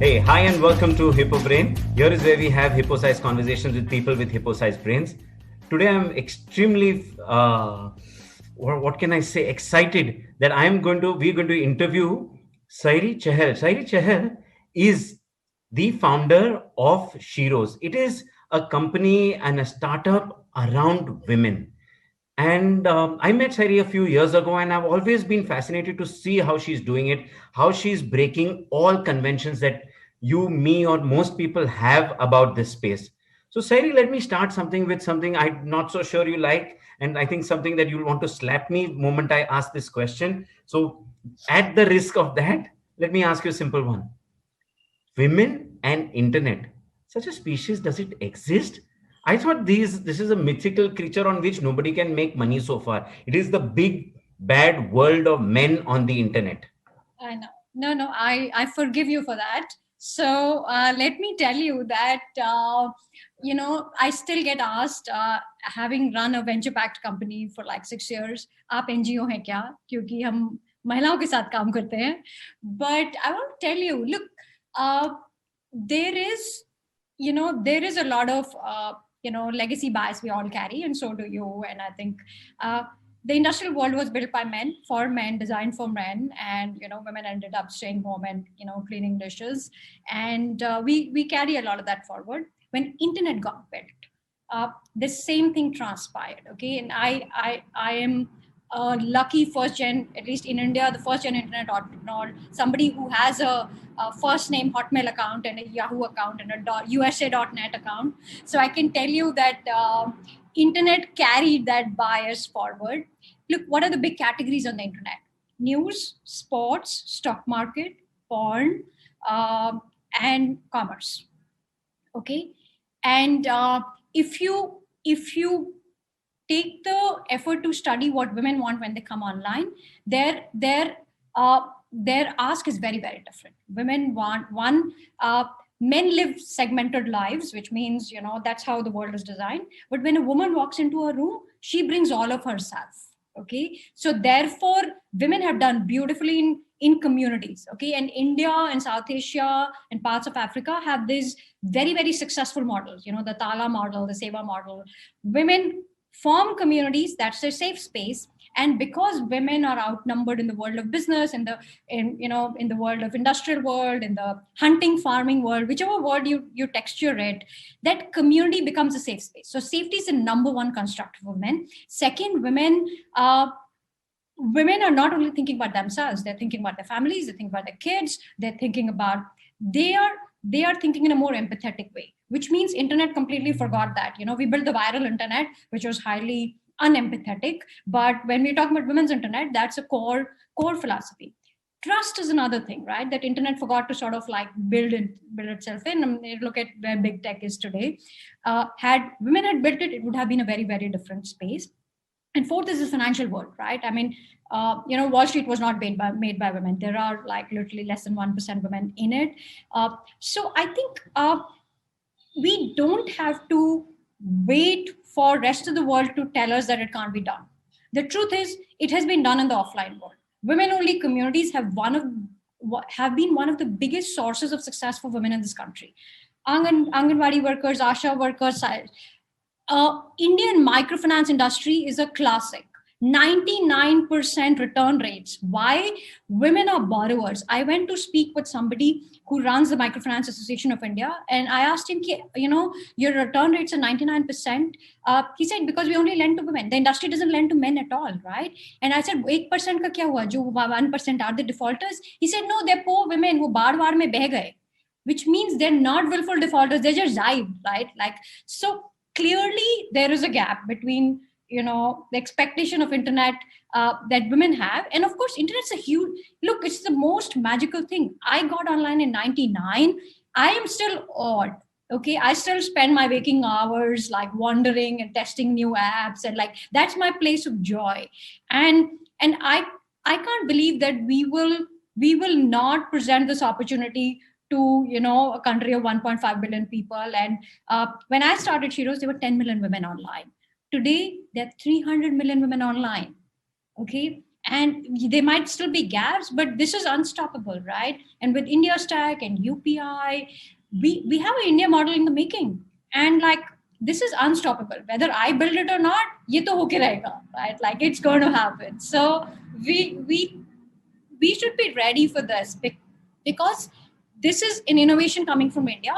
Hey, hi and welcome to hippoBrain. Here is where we have hippo-sized conversations with people with hippo-sized brains. Today I'm extremely, or what can I say, excited that we're going to interview Sairee Chahal. Sairee Chahal is the founder of Sheroes. It is a company and a startup around women. And I met Sairee a few years ago, and I've always been fascinated to see how she's doing it, how she's breaking all conventions that you, me, or most people have about this space. So, Sairee, let me start something with something I'm not so sure you like, and I think something that you'll want to slap me moment I ask this question. So, at the risk of that, let me ask you a simple one. Women and internet, such a species, does it exist? I thought this is a mythical creature on which nobody can make money so far. It is the big bad world of men on the internet. I know. No, I forgive you for that. So let me tell you that, I still get asked, having run a venture-backed company for like 6 years, आप NGO हैं क्या? क्योंकि हम महिलाओं के साथ काम करते हैं. But I want to tell you, look, uh, there is, there is a lot of, legacy bias we all carry, and so do you. And I think the industrial world was built by men, for men, designed for men, and women ended up staying home and cleaning dishes, and we carry a lot of that forward. When internet got built, the same thing transpired. Okay, and I am a lucky first gen, at least in India, the first gen internet entrepreneur, somebody who has a first name Hotmail account and a Yahoo account and a USA.net account. So I can tell you that internet carried that bias forward. Look, what are the big categories on the internet? News, sports, stock market, porn, and commerce. Okay, and if you take the effort to study what women want when they come online, their ask is very, very different. Women want one. Men live segmented lives, which means that's how the world is designed. But when a woman walks into a room, she brings all of herself. Okay, so therefore, women have done beautifully in communities. Okay, and India and South Asia and parts of Africa have these very, very successful models. The Tala model, the Seva model. Women form communities, that's their safe space, and because women are outnumbered in the world of business, in the world of industrial world, in the hunting farming world, whichever world you texture it, that community becomes a safe space. So safety is the number one construct for women. Second, women are not only thinking about themselves, they're thinking about their families, they're thinking about their kids, they're thinking about they are thinking in a more empathetic way, which means internet completely forgot that. We built the viral internet, which was highly unempathetic. But when we're talking about women's internet, that's a core philosophy. Trust is another thing, right? That internet forgot to sort of like build itself in. I mean, look at where big tech is today. Had women had built it, it would have been a very, very different space. And fourth is the financial world, right? I mean, Wall Street was not made by women. There are like literally less than 1% women in it. So I think we don't have to wait for rest of the world to tell us that it can't be done. The truth is, it has been done in the offline world. Women-only communities have been one of the biggest sources of success for women in this country. Anganwadi workers, ASHA workers, Indian microfinance industry is a classic. 99% return rates. Why? Women are borrowers. I went to speak with somebody who runs the Microfinance Association of India, and I asked him, your return rates are 99%. He said, because we only lend to women. The industry doesn't lend to men at all, right? And I said, 1% ka kya hua? Jo 1% are the defaulters? He said, no, they're poor women who baad mein beh gaye, which means they're not willful defaulters. They're just zibed, right? So clearly there is a gap between the expectation of internet that women have, and of course internet's a huge look. It's the most magical thing. I got online in 99. I am still awed. Okay, I still spend my waking hours like wandering and testing new apps, and like that's my place of joy. And I can't believe that we will not present this opportunity to a country of 1.5 billion people. And when I started Sheroes, there were 10 million women online. Today, there are 300 million women online. Okay. And there might still be gaps, but this is unstoppable, right? And with India Stack and UPI, we have an India model in the making. And like, this is unstoppable. Whether I build it or not, ye to hoke rahega, right? Like, it's going to happen. So we should be ready for this, because this is an innovation coming from India,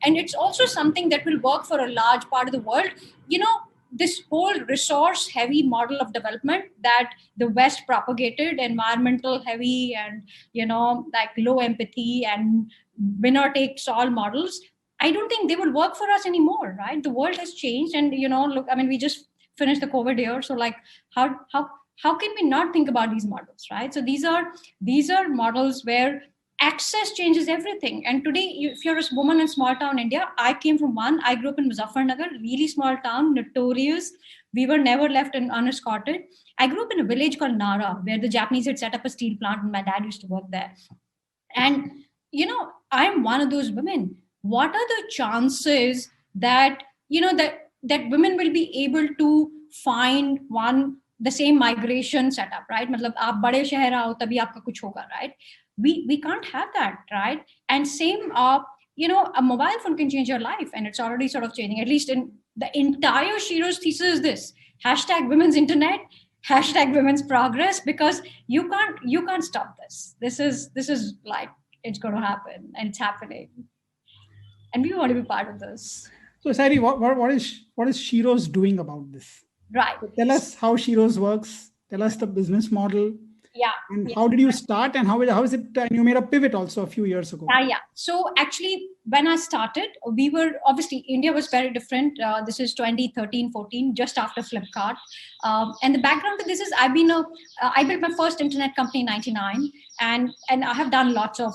and it's also something that will work for a large part of the world. You know, this whole resource heavy model of development that the West propagated, environmental heavy and, like low empathy and winner takes all models, I don't think they will work for us anymore, right? The world has changed, and look, I mean, we just finished the COVID year, so like, how can we not think about these models, right? So these are models where access changes everything. And today, if you're a woman in small town India, I came from one. I grew up in Muzaffarnagar, really small town, notorious. We were never left unescorted. I grew up in a village called Nara, where the Japanese had set up a steel plant, and my dad used to work there. And I'm one of those women. What are the chances that that women will be able to find the same migration setup, right? मतलब आप बड़े शहर आओ तभी आपका कुछ होगा, right? We can't have that, right? And same, a mobile phone can change your life, and it's already sort of changing. At least in the entire Sheroes thesis is this: #women's internet, #women's progress, because you can't stop this. This is like, it's going to happen, and it's happening, and we want to be part of this. So Sairee, what is Sheroes doing about this? Right. So tell us how Sheroes works. Tell us the business model. Yeah. And how did you start, and how is it? And you made a pivot also a few years ago. Yeah. So actually, when I started, we were, obviously, India was very different. This is 2013, 14, just after Flipkart. And the background to this is I built my first internet company in 99, and I have done lots of,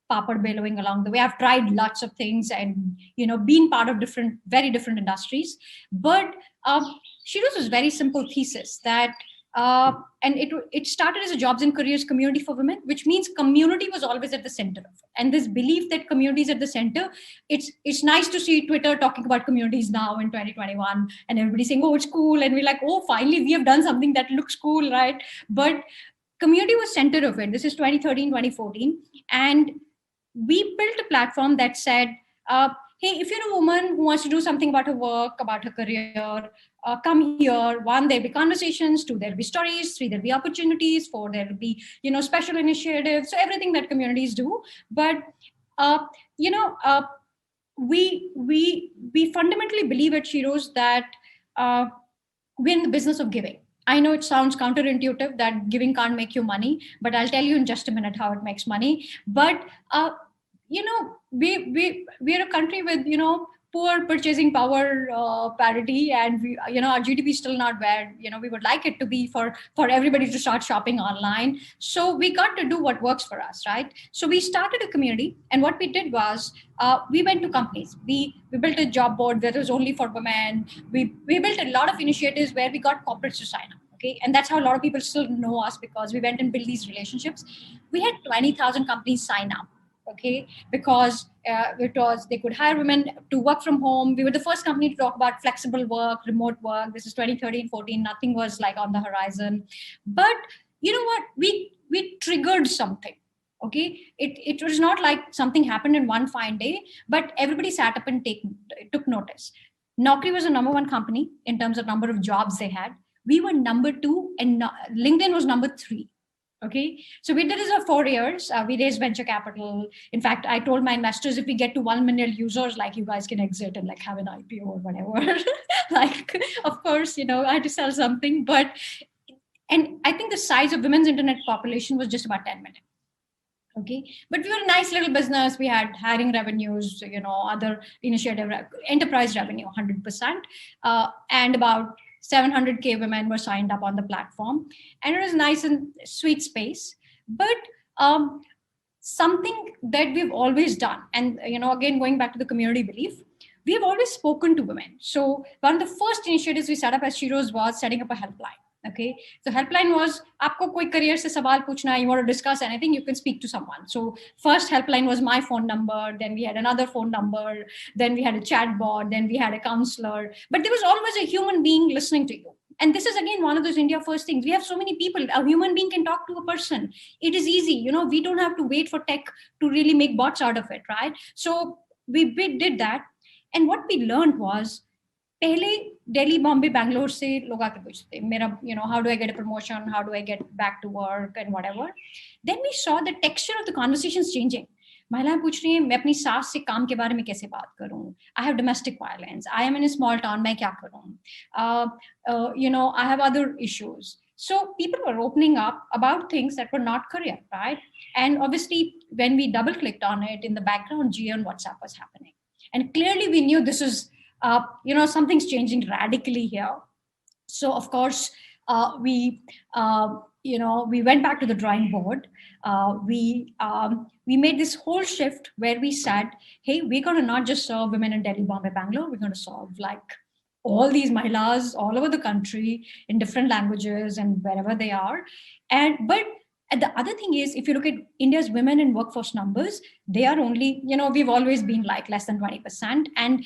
papad bellowing along the way. I've tried lots of things, and, been part of very different industries. But Sheroes was very simple thesis that, and it started as a jobs and careers community for women, which means community was always at the center of it. And this belief that community is at the center, it's nice to see Twitter talking about communities now in 2021, and everybody saying, oh, it's cool. And we're like, oh, finally, we have done something that looks cool, right? But community was center of it. This is 2013, 2014. And we built a platform that said, hey, if you're a woman who wants to do something about her work, about her career, come here. 1, there'll be conversations. 2, there'll be stories. 3, there'll be opportunities. 4, there'll be, special initiatives. So everything that communities do. But, we fundamentally believe at Sheroes that we're in the business of giving. I know it sounds counterintuitive that giving can't make you money, but I'll tell you in just a minute how it makes money. But, we're a country with, poor purchasing power parity, and we, our GDP is still not where, we would like it to be for everybody to start shopping online. So we got to do what works for us, right? So we started a community, and what we did was we went to companies. We built a job board that was only for women. We built a lot of initiatives where we got corporates to sign up. Okay, and that's how a lot of people still know us, because we went and built these relationships. We had 20,000 companies sign up. Okay, because they could hire women to work from home. We were the first company to talk about flexible work, remote work. This is 2013, 14. Nothing was like on the horizon. But you know what? We triggered something. Okay, it was not like something happened in one fine day, but everybody sat up and took notice. Naukri was the number 1 company in terms of number of jobs they had. We were number 2, and LinkedIn was number 3. Okay, so we did this for 4 years. We raised venture capital. In fact, I told my investors, if we get to 1 million users, like, you guys can exit and like have an IPO or whatever. Like, of course, I had to sell something. And I think the size of women's internet population was just about 10 million. Okay, but we were a nice little business. We had hiring revenues, other initiative, enterprise revenue, 100%, and about 700K women were signed up on the platform, and it was nice and sweet space. But something that we've always done, and again, going back to the community belief, we have always spoken to women. So one of the first initiatives we set up as Sheroes was setting up a helpline. Okay, so helpline was, आपको कोई career से सवाल पूछना है, you want to discuss anything, you can speak to someone. So first helpline was my phone number, then we had another phone number, then we had a chat bot, then we had a counselor, but there was always a human being listening to you. and this is again one of those India first things. We have so many people. A human being can talk to a person. It is easy. We don't have to wait for tech to really make bots out of it, right? So we did that. And what we learned was, पहले Delhi, Bombay, Bangalore से लोग आके पूछते मेरा, how do I get a promotion? How do I get back to work and whatever? Then we saw the texture of the conversations changing. महिलाएं पूछ रही हैं मैं अपनी सास से काम के बारे में कैसे बात करूं? I have domestic violence. I am in a small town. मैं क्या करूं? I have other issues. So people were opening up about things that were not career, right? And obviously, when we double clicked on it, in the background, Geo and WhatsApp was happening, and clearly we knew this is something's changing radically here. So of course, we went back to the drawing board. We made this whole shift where we said, hey, we're going to not just serve women in Delhi, Bombay, Bangalore. We're going to serve like all these mahilas all over the country in different languages and wherever they are. But the other thing is, if you look at India's women in workforce numbers, they are only, we've always been like less than 20%. And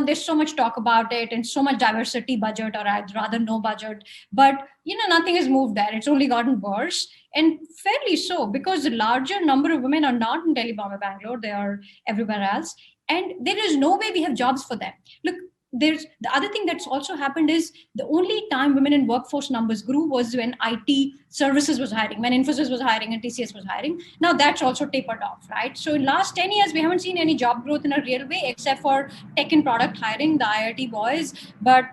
there's so much talk about it and so much diversity budget, or I'd rather no budget, but nothing has moved there. It's only gotten worse, and fairly so, because the larger number of women are not in Delhi, Bombay, Bangalore. They are everywhere else, and there is no way we have jobs for them. Look, there's the other thing that's also happened is the only time women in workforce numbers grew was when IT services was hiring, when Infosys was hiring and TCS was hiring. Now that's also tapered off, right? So in last 10 years, we haven't seen any job growth in a real way, except for tech and product hiring, the IIT boys. But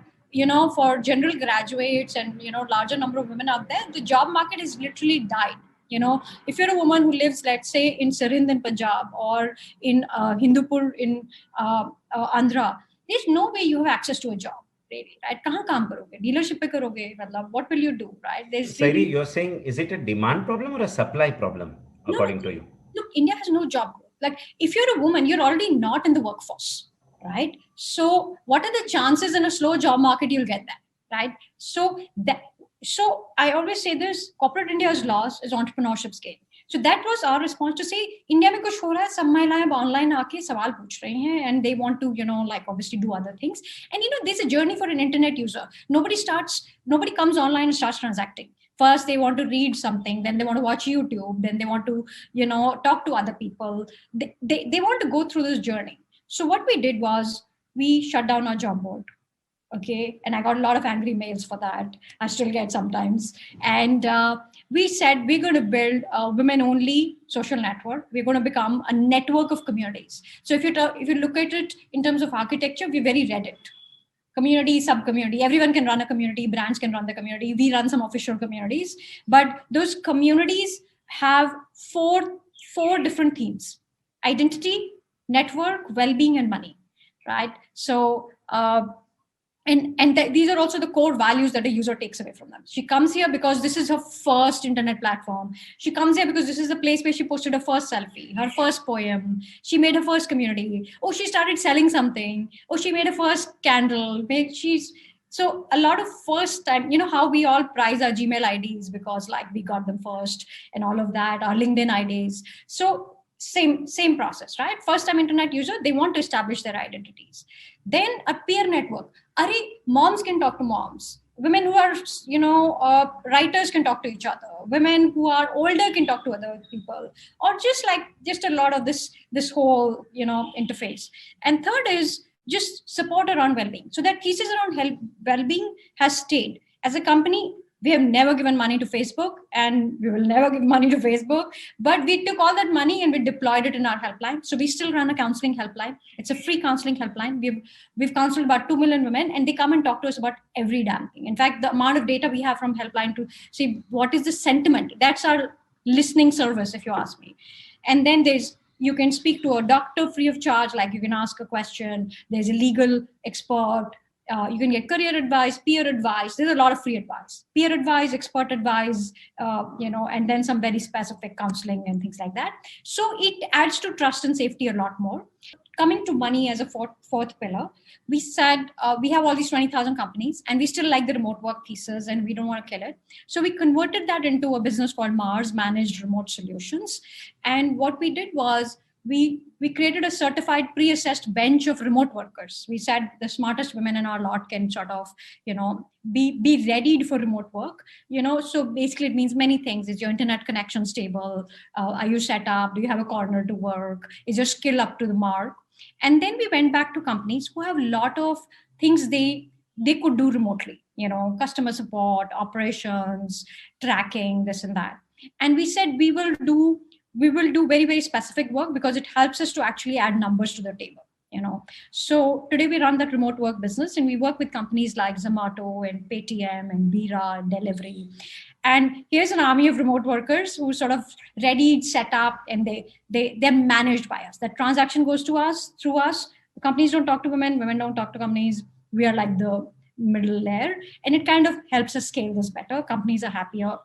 for general graduates and larger number of women out there, the job market has literally died. If you're a woman who lives, let's say, in Sirhind in Punjab or in Hindupur in Andhra, there's no way you have access to a job, really, right? Kahan kaam karoge? Dealership pe karoge? What will you do, right? Sairee, you're saying, is it a demand problem or a supply problem, according to you? Look, India has no job growth. Like, if you're a woman, you're already not in the workforce, right? So what are the chances in a slow job market you'll get that, right? So I always say this, corporate India's loss is entrepreneurship's gain. So that was our response to say, India mein kuch ho raha hai, sab महिलाएं ab online aake सवाल पूछ रही हैं, and they want to, obviously do other things. And, there's a journey for an internet user. Nobody comes online and starts transacting. First, they want to read something, then they want to watch YouTube, then they want to, talk to other people. They want to go through this journey. So what we did was we shut down our job board. Okay. And I got a lot of angry mails for that. I still get sometimes. And we said, we're going to build a women-only social network. We're going to become a network of communities. So if you look at it in terms of architecture, we're very Reddit. Community, sub-community. Everyone can run a community. Brands can run the community. We run some official communities. But those communities have four different themes: identity, network, well-being, and money, right? So, these are also the core values that a user takes away from them. She comes here because this is her first internet platform. She comes here because this is the place where she posted her first selfie, her first poem. She made her first community. Oh, she started selling something. Oh, she made her first candle. So a lot of first time, how we all prize our Gmail IDs because we got them first and all of that, our LinkedIn IDs. So same process, right? First time internet user, they want to establish their identities. Then a peer network. Moms can talk to moms. Women who are, writers can talk to each other. Women who are older can talk to other people, or just a lot of this whole, interface. And third is just support around well-being. So that thesis around well-being has stayed. As a company, we have never given money to Facebook, and we will never give money to Facebook. But we took all that money and we deployed it in our helpline. So we still run a counseling helpline. It's a free counseling helpline. We've counseled about 2 million women, and they come and talk to us about every damn thing. In fact, the amount of data we have from helpline to see what is the sentiment, that's our listening service, if you ask me. And then you can speak to a doctor free of charge, like you can ask a question. There's a legal expert. You can get career advice, peer advice. There's a lot of free advice, peer advice, expert advice, and then some very specific counseling and things like that. So it adds to trust and safety a lot more. Coming to money as a fourth pillar, we said we have all these 20,000 companies, and we still like the remote work thesis, and we don't want to kill it. So we converted that into a business called Mars, Managed Remote Solutions. And what we did was we created a certified pre-assessed bench of remote workers. We said the smartest women in our lot can sort of, be readied for remote work. So basically it means many things. Is your internet connection stable? Are you set up? Do you have a corner to work? Is your skill up to the mark? And then we went back to companies who have a lot of things they could do remotely, customer support, operations, tracking, this and that. And we said we will do very, very specific work because it helps us to actually add numbers to the table. So today we run that remote work business, and we work with companies like Zomato and Paytm and Bira and Delivery. And here's an army of remote workers who sort of ready, set up, and they're managed by us. That transaction goes to us, through us. The companies don't talk to women don't talk to companies. We are like the middle layer, and it kind of helps us scale this better. Companies are happier.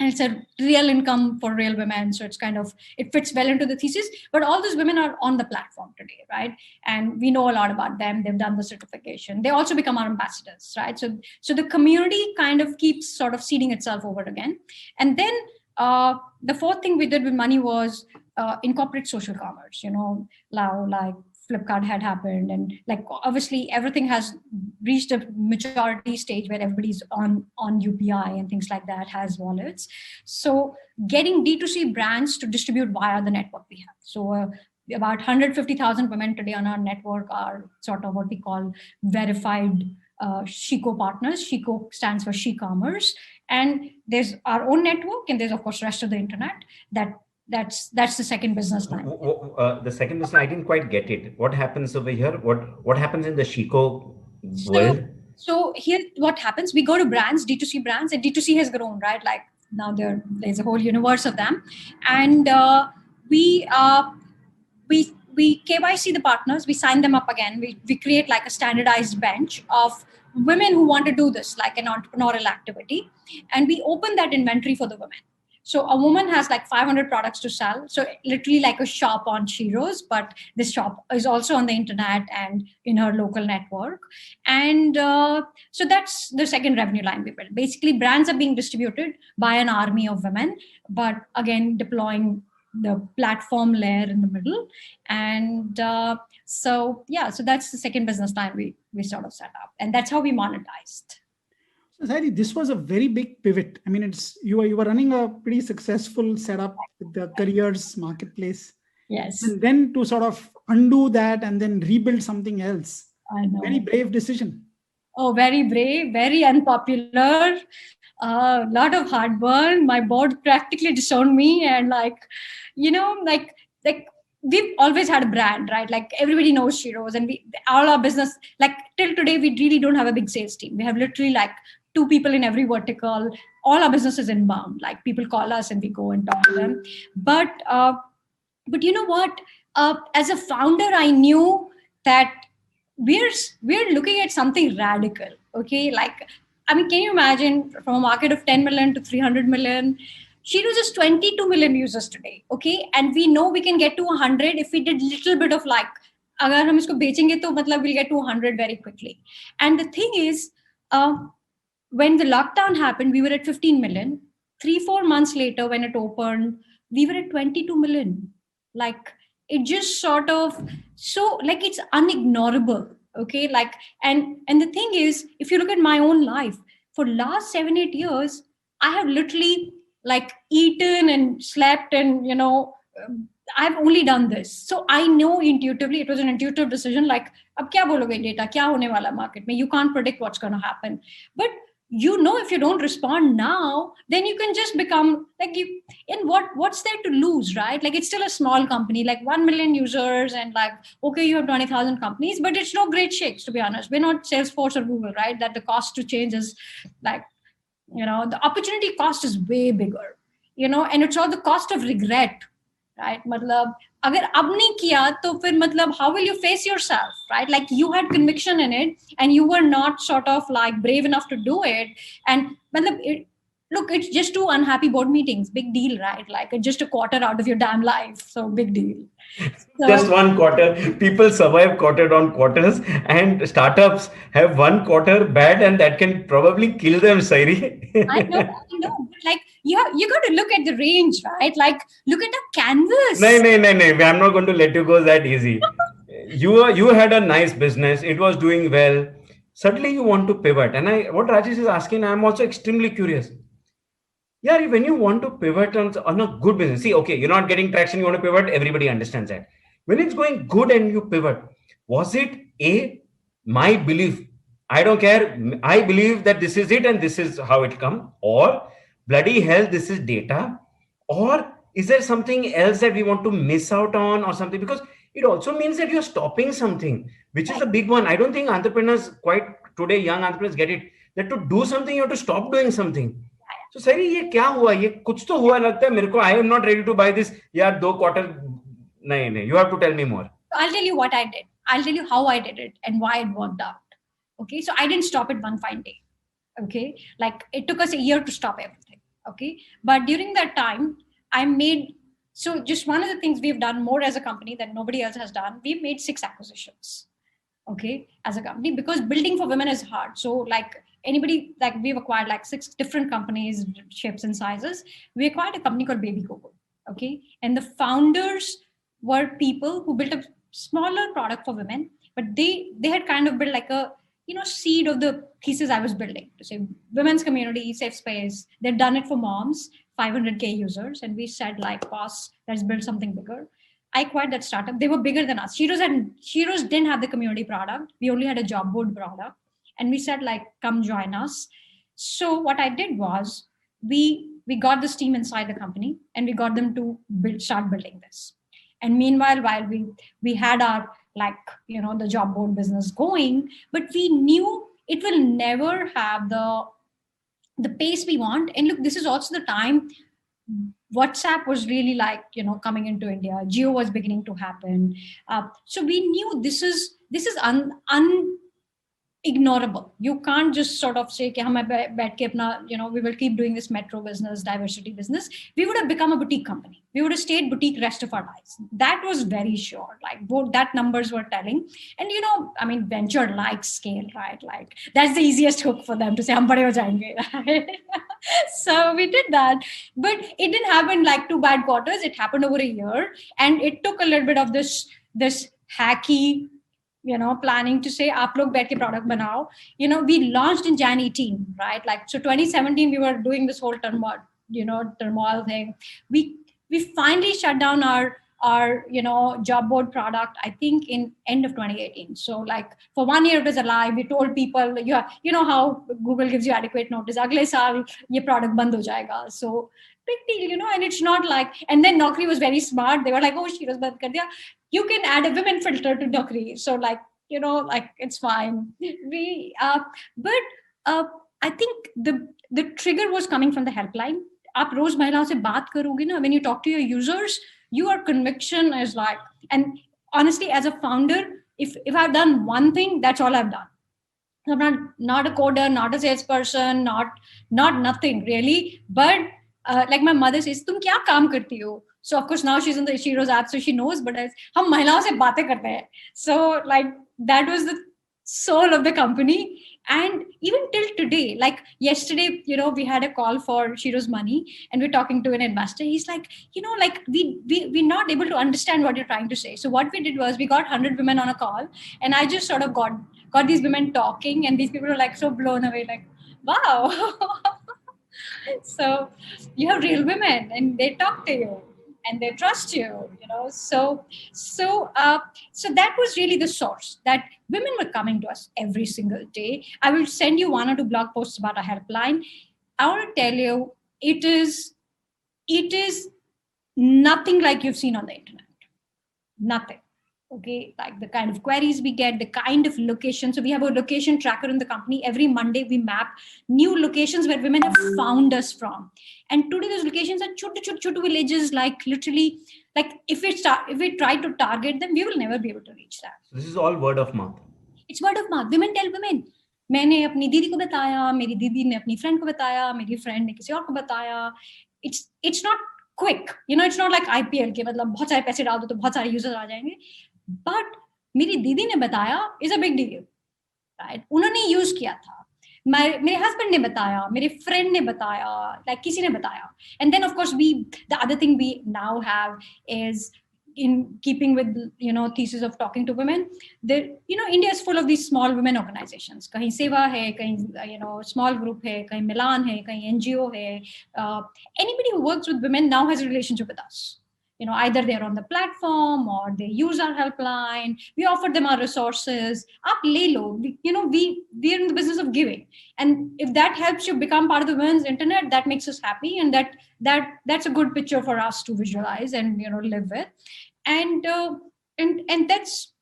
And it's a real income for real women. So it fits well into the thesis. But all those women are on the platform today, right? And we know a lot about them. They've done the certification. They also become our ambassadors, right? So the community kind of keeps sort of seeding itself over again. And then the fourth thing we did with money was incorporate social commerce, like Flipkart had happened, and like obviously everything has reached a maturity stage where everybody's on UPI and things like that, has wallets. So getting D2C brands to distribute via the network we have. So about 150,000 women today on our network are sort of what we call verified Sheco partners. Sheco stands for She-commerce, and there's our own network, and there's of course rest of the internet. That's the second business line. The second business, I didn't quite get it. What happens over here? What happens in the Sheco world? So here, what happens? We go to brands, D2C brands, and D2C has grown, right? Like now there's a whole universe of them, and we KYC the partners. We sign them up again. We create like a standardized bench of women who want to do this, like an entrepreneurial activity, and we open that inventory for the women. So a woman has like 500 products to sell. So literally like a shop on Sheroes, but this shop is also on the internet and in her local network. And so that's the second revenue line we built. Basically, brands are being distributed by an army of women, but again, deploying the platform layer in the middle. And so that's the second business line we sort of set up. And that's how we monetized. So Sairee, this was a very big pivot. I mean, you were running a pretty successful setup with the careers marketplace. Yes. And then to sort of undo that and then rebuild something else. I know. Very brave decision. Oh, very brave, very unpopular. A lot of heartburn. My board practically disowned me, and like we've always had a brand, right? Like everybody knows Sheroes, and all our business, like till today, we really don't have a big sales team. We have literally like 2 people in every vertical. All our business is inbound. Like people call us and we go and talk to them. But you know what? As a founder, I knew that we're looking at something radical. Okay, like I mean, can you imagine from a market of 10 million to 300 million? Sheroes is 22 million users today. Okay, and we know we can get to 100 if we did little bit of like, agar hum isko becenge to matlab we'll get to 100 very quickly. And the thing is, when the lockdown happened, we were at 15 million. 3-4 months later, when it opened, we were at 22 million. Like it just sort of, so like it's unignorable. Okay, like and the thing is, if you look at my own life, for last 7-8 years, I have literally like eaten and slept and I've only done this. So I know intuitively, it was an intuitive decision, like ab kya bologe data, kya hone wala market mein, you can't predict what's going to happen. But if you don't respond now, then you can just become like you. And what's there to lose, right? Like it's still a small company, like 1 million users, and like okay, you have 20,000 companies, but it's no great shakes, to be honest. We're not Salesforce or Google, right? That the cost to change is like, the opportunity cost is way bigger, and it's all the cost of regret, right? Matlab, agar ab nahi kiya, to fir matlab, how will you face yourself, right? Like you had conviction in it and you were not sort of like brave enough to do it. And matlab, look, it's just 2 unhappy board meetings, big deal, right? Like it's just a quarter out of your damn life. So big deal. So, just 1 quarter. People survive quarter on quarters, and startups have 1 quarter bad, and that can probably kill them, Sairee. I know. But like you got to look at the range, right? Like, look at the canvas. No. I'm not going to let you go that easy. You had a nice business. It was doing well. Suddenly you want to pivot. And what Rajesh is asking, I'm also extremely curious. Yeah, when you want to pivot on a good business, see, okay, you're not getting traction, you want to pivot, everybody understands that. When it's going good and you pivot, was it my belief? I don't care. I believe that this is it and this is how it come, or bloody hell, this is data, or is there something else that we want to miss out on or something? Because it also means that you're stopping something, which is a big one. I don't think entrepreneurs quite today, young entrepreneurs get it, that to do something, you have to stop doing something. So Sairee, ये क्या हुआ? ये कुछ तो हुआ लगता है मेरे को. I am not ready to buy this. यार 2 quarter नहीं. You have to tell me more. I'll tell you what I did. I'll tell you how I did it and why it worked out. Okay, so I didn't stop it one fine day. Okay, like it took us a year to stop everything. Okay, but during that time, so just one of the things we've done more as a company that nobody else has done. We've made 6 acquisitions. Okay, as a company, because building for women is hard. So like anybody, like we've acquired like 6 different companies, shapes and sizes. We acquired a company called Baby Google. Okay, and the founders were people who built a smaller product for women, but they had kind of built like a seed of the thesis I was building to say women's community, safe space. They'd done it for moms, 500K users, and we said like, boss, let's build something bigger. I acquired that startup. They were bigger than us. Sheroes didn't have the community product. We only had a job board product. And we said like, come join us. So what I did was we got this team inside the company and we got them to start building this. And meanwhile, while we had our the job board business going, but we knew it will never have the pace we want. And look, this is also the time WhatsApp was really coming into India. Jio was beginning to happen. So we knew this is unignorable. You can't just sort of say, we will keep doing this metro business, diversity business. We would have become a boutique company. We would have stayed boutique rest of our lives. That was very sure. Like both that numbers were telling. And venture likes scale, right? Like that's the easiest hook for them to say, hum bade ho jayenge, right? So we did that, but it didn't happen like 2 bad quarters. It happened over a year, and it took a little bit of this hacky, planning to say, aap log baith ke product banao. We launched in Jain 18, right? So 2017, we were doing this whole turmoil thing. We finally shut down our job board product, I think in end of 2018. So for 1 year it was alive. We told people, you know how Google gives you adequate notice. Agle saal ye product band ho jayega. So big deal, and it's not and then Naukri was very smart. They were like, oh, Sheroes band kar diya. You can add a women filter to Naukri. So it's fine. But I think the trigger was coming from the helpline. आप रोज महिलाओं से बात करोगे ना, when you talk to your users, your conviction is and honestly, as a founder, if I've done one thing, that's all I've done. I'm not a coder, not a salesperson, not nothing really. But like my mother says, तुम क्या काम करती हो? So of course now she's in the Sheroes app, so she knows. But हम महिलाओं से बातें करते हैं. So that was the soul of the company. And even till today, yesterday, we had a call for Sheroes Money, and we're talking to an investor. He's like, we're not able to understand what you're trying to say. So what we did was we got 100 women on a call, and I just sort of got these women talking, and these people were so blown away, wow. So you have real women, and they talk to you, and they trust you, So that was really the source, that women were coming to us every single day. I will send you 1 or 2 blog posts about our helpline. I want to tell you, it is nothing like you've seen on the internet. Nothing. Okay, the kind of queries we get, the kind of location. So we have a location tracker in the company. Every Monday we map new locations where women have found us from. And today those locations are chotu villages, literally, if we try to target them, we will never be able to reach that. This is all word of mouth. It's word of mouth. Women tell women. मैंने अपनी दीदी को बताया, मेरी दीदी ने अपनी friend को बताया, मेरी friend ने किसी और को बताया. It's not quick. It's not like IPL के बहुत सारे पैसे डाल दो तो बहुत सारे users आ जाएंगे. But मेरी दीदी ने बताया is a big deal, right? उन्होंने use किया था. मेरे husband ने बताया, मेरे friend ने बताया, like किसी ने बताया. And then of course the other thing we now have is, in keeping with, thesis of talking to women, there, India is full of these small women organizations. Kahin Seva hai, kahin, small group hai, kahin Milan hai, kahin NGO hai. Anybody who works with women now has a relationship with us. Either they're on the platform or they use our helpline. We offer them our resources. Aap le lo. We're in the business of giving. And if that helps you become part of the women's internet, that makes us happy. And that's a good picture for us to visualize and, live with. And that's,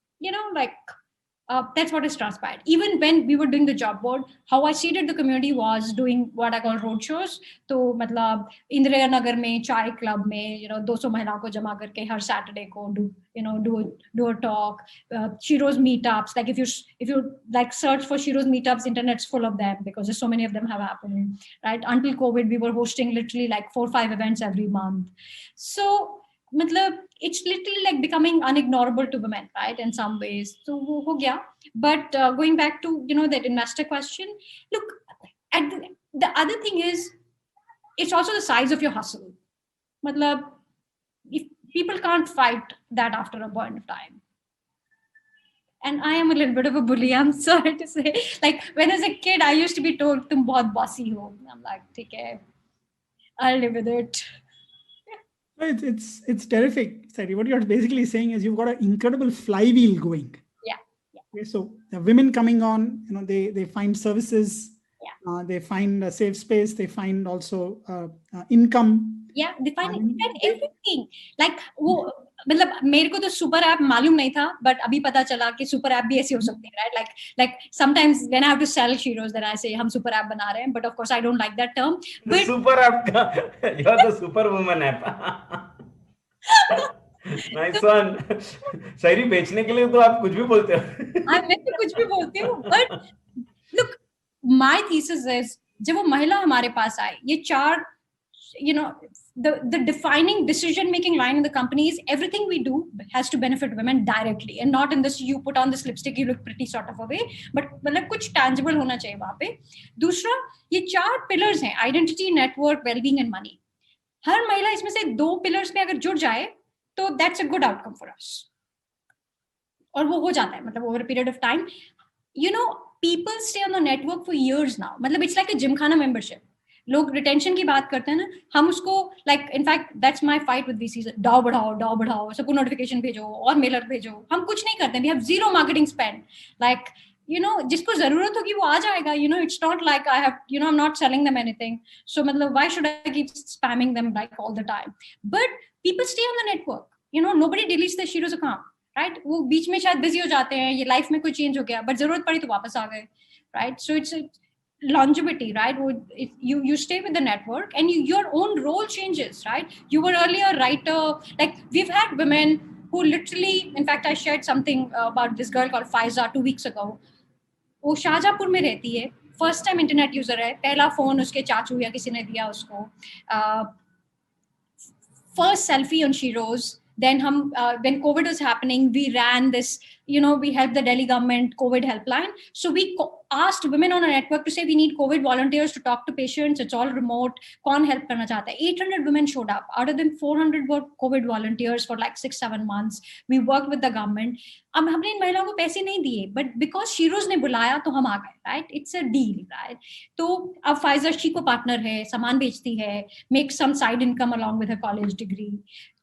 that's what is transpired. Even when we were doing the job board, how I seeded the community was doing what I call road shows. So, matlab, Indira Nagar mein, Chai Club mein, 200 महिलाओं को जमा करके हर Saturday को do a talk. Sheroes meetups. Like if you like search for Sheroes meetups, internet's full of them because there's so many of them have happened. Right? Until COVID, we were hosting literally like 4 or 5 events every month. So, it's literally like becoming unignorable to women, right? In some ways. So, ho gaya. But going back to, that investor question, look, the other thing is, it's also the size of your hustle. If people can't fight that after a point of time. And I am a little bit of a bully, I'm sorry to say. Like when I was a kid, I used to be told, "Tum bahut bossy ho." I'm like, "Okay, I'll live with it." It's terrific, Sairee. What you're basically saying is you've got an incredible flywheel going. Yeah. Okay, so the women coming on, they find services, they find a safe space, they find also income. Yeah, they find everything. Like वो मतलब मेरे को तो super app मालूम नहीं था, but अभी पता चला कि super app भी ऐसी हो सकती है, right? Like sometimes when I have to sell Sheroes, then I say हम super app बना रहे हैं, but of course I don't like that term. The super app, you're the superwoman app. Nice one. Sairee, बेचने के लिए तो आप कुछ भी बोलते हो. मैं तो कुछ भी बोलती हूँ, but look, my thesis is जब वो महिला हमारे पास आए, ये 4, the defining decision-making line in the company is everything we do has to benefit women directly, and not in this you put on this lipstick, you look pretty sort of a way, but मतलब कुछ tangible होना चाहिए वहाँ पे. दूसरा, ये 4 pillars हैं: identity, network, well-being and money. हर महिला इसमें से 2 pillars पे अगर जुड़ जाए, तो that's a good outcome for us. और वो हो जाता है, मतलब over a period of time. People stay on the network for years now. मतलब it's like a gymkhana membership. लोग रिटेंशन की बात करते हैं ना, हम उसको like in fact that's my fight with VCs, डाउ बढ़ाओ सबको नोटिफिकेशन भेजो और मेलर भेजो. हम कुछ नहीं करते, we have zero marketing spend. Like जिसको जरूरत होगी वो आ जाएगा. It's not like I have I am not selling them anything. So मतलब why should I keep spamming them like all the time. But people stay on the network. Nobody deletes the Sheroes account, right? वो बीच में शायद busy हो जाते हैं, ये life में कोई चेंज हो गया, बट जरूरत पड़ी तो वापस आ गए, right? So it's longevity, right? You stay with the network and your own role changes, right? You were earlier a writer. Like we've had women who literally, in fact, I shared something about this girl called Faiza 2 weeks ago. वो शाहजहाँपुर में रहती है, first time internet user है, पहला phone उसके चाचू या किसी ने दिया उसको, first selfie on Sheroes. Then when COVID was happening, we ran this, we helped the Delhi government COVID helpline. So we asked women on a network to say, we need COVID volunteers to talk to patients. It's all remote. कौन help करना चाहता है? 800 women showed up. Out of them, 400 were COVID volunteers for like 6-7 months. We worked with the government. अब हमने इन महिलाओं को पैसे नहीं दिए, but because Sheroes ने बुलाया तो हम आ गए, right? It's a deal, right? तो अब Pfizer शी को पार्टनर है, सामान बेचती है, make some side income along with her college degree.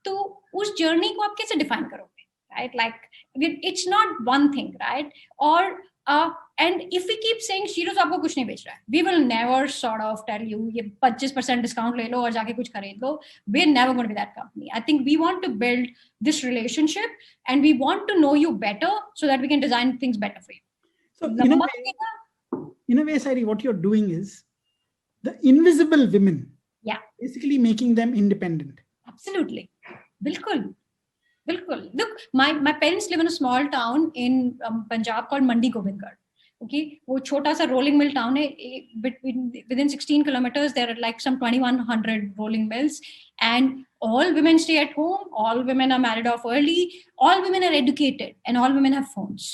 तो उस जर्नी को आप कैसे डिफाइन करोगे, right? Like it's not one thing, right? और and if we keep saying Sheroes आपको कुछ नहीं बेच रहा है, we will never sort of tell you ये 25% डिस्काउंट ले लो और जाके कुछ खरीद लो. We are never going to be that company. I think we want to build this relationship and we want to know you better so that we can design things better for you. So in a way, Sairee, what you're doing is the invisible women, basically making them independent. Absolutely. Bilkul. Look, my parents live in a small town in Punjab called Mandi Govindgarh. Okay, वो छोटा सा rolling mill town है. Within 16 kilometers, there are like some 2,100 rolling mills, and all women stay at home. All women are married off early. All women are educated, and all women have phones.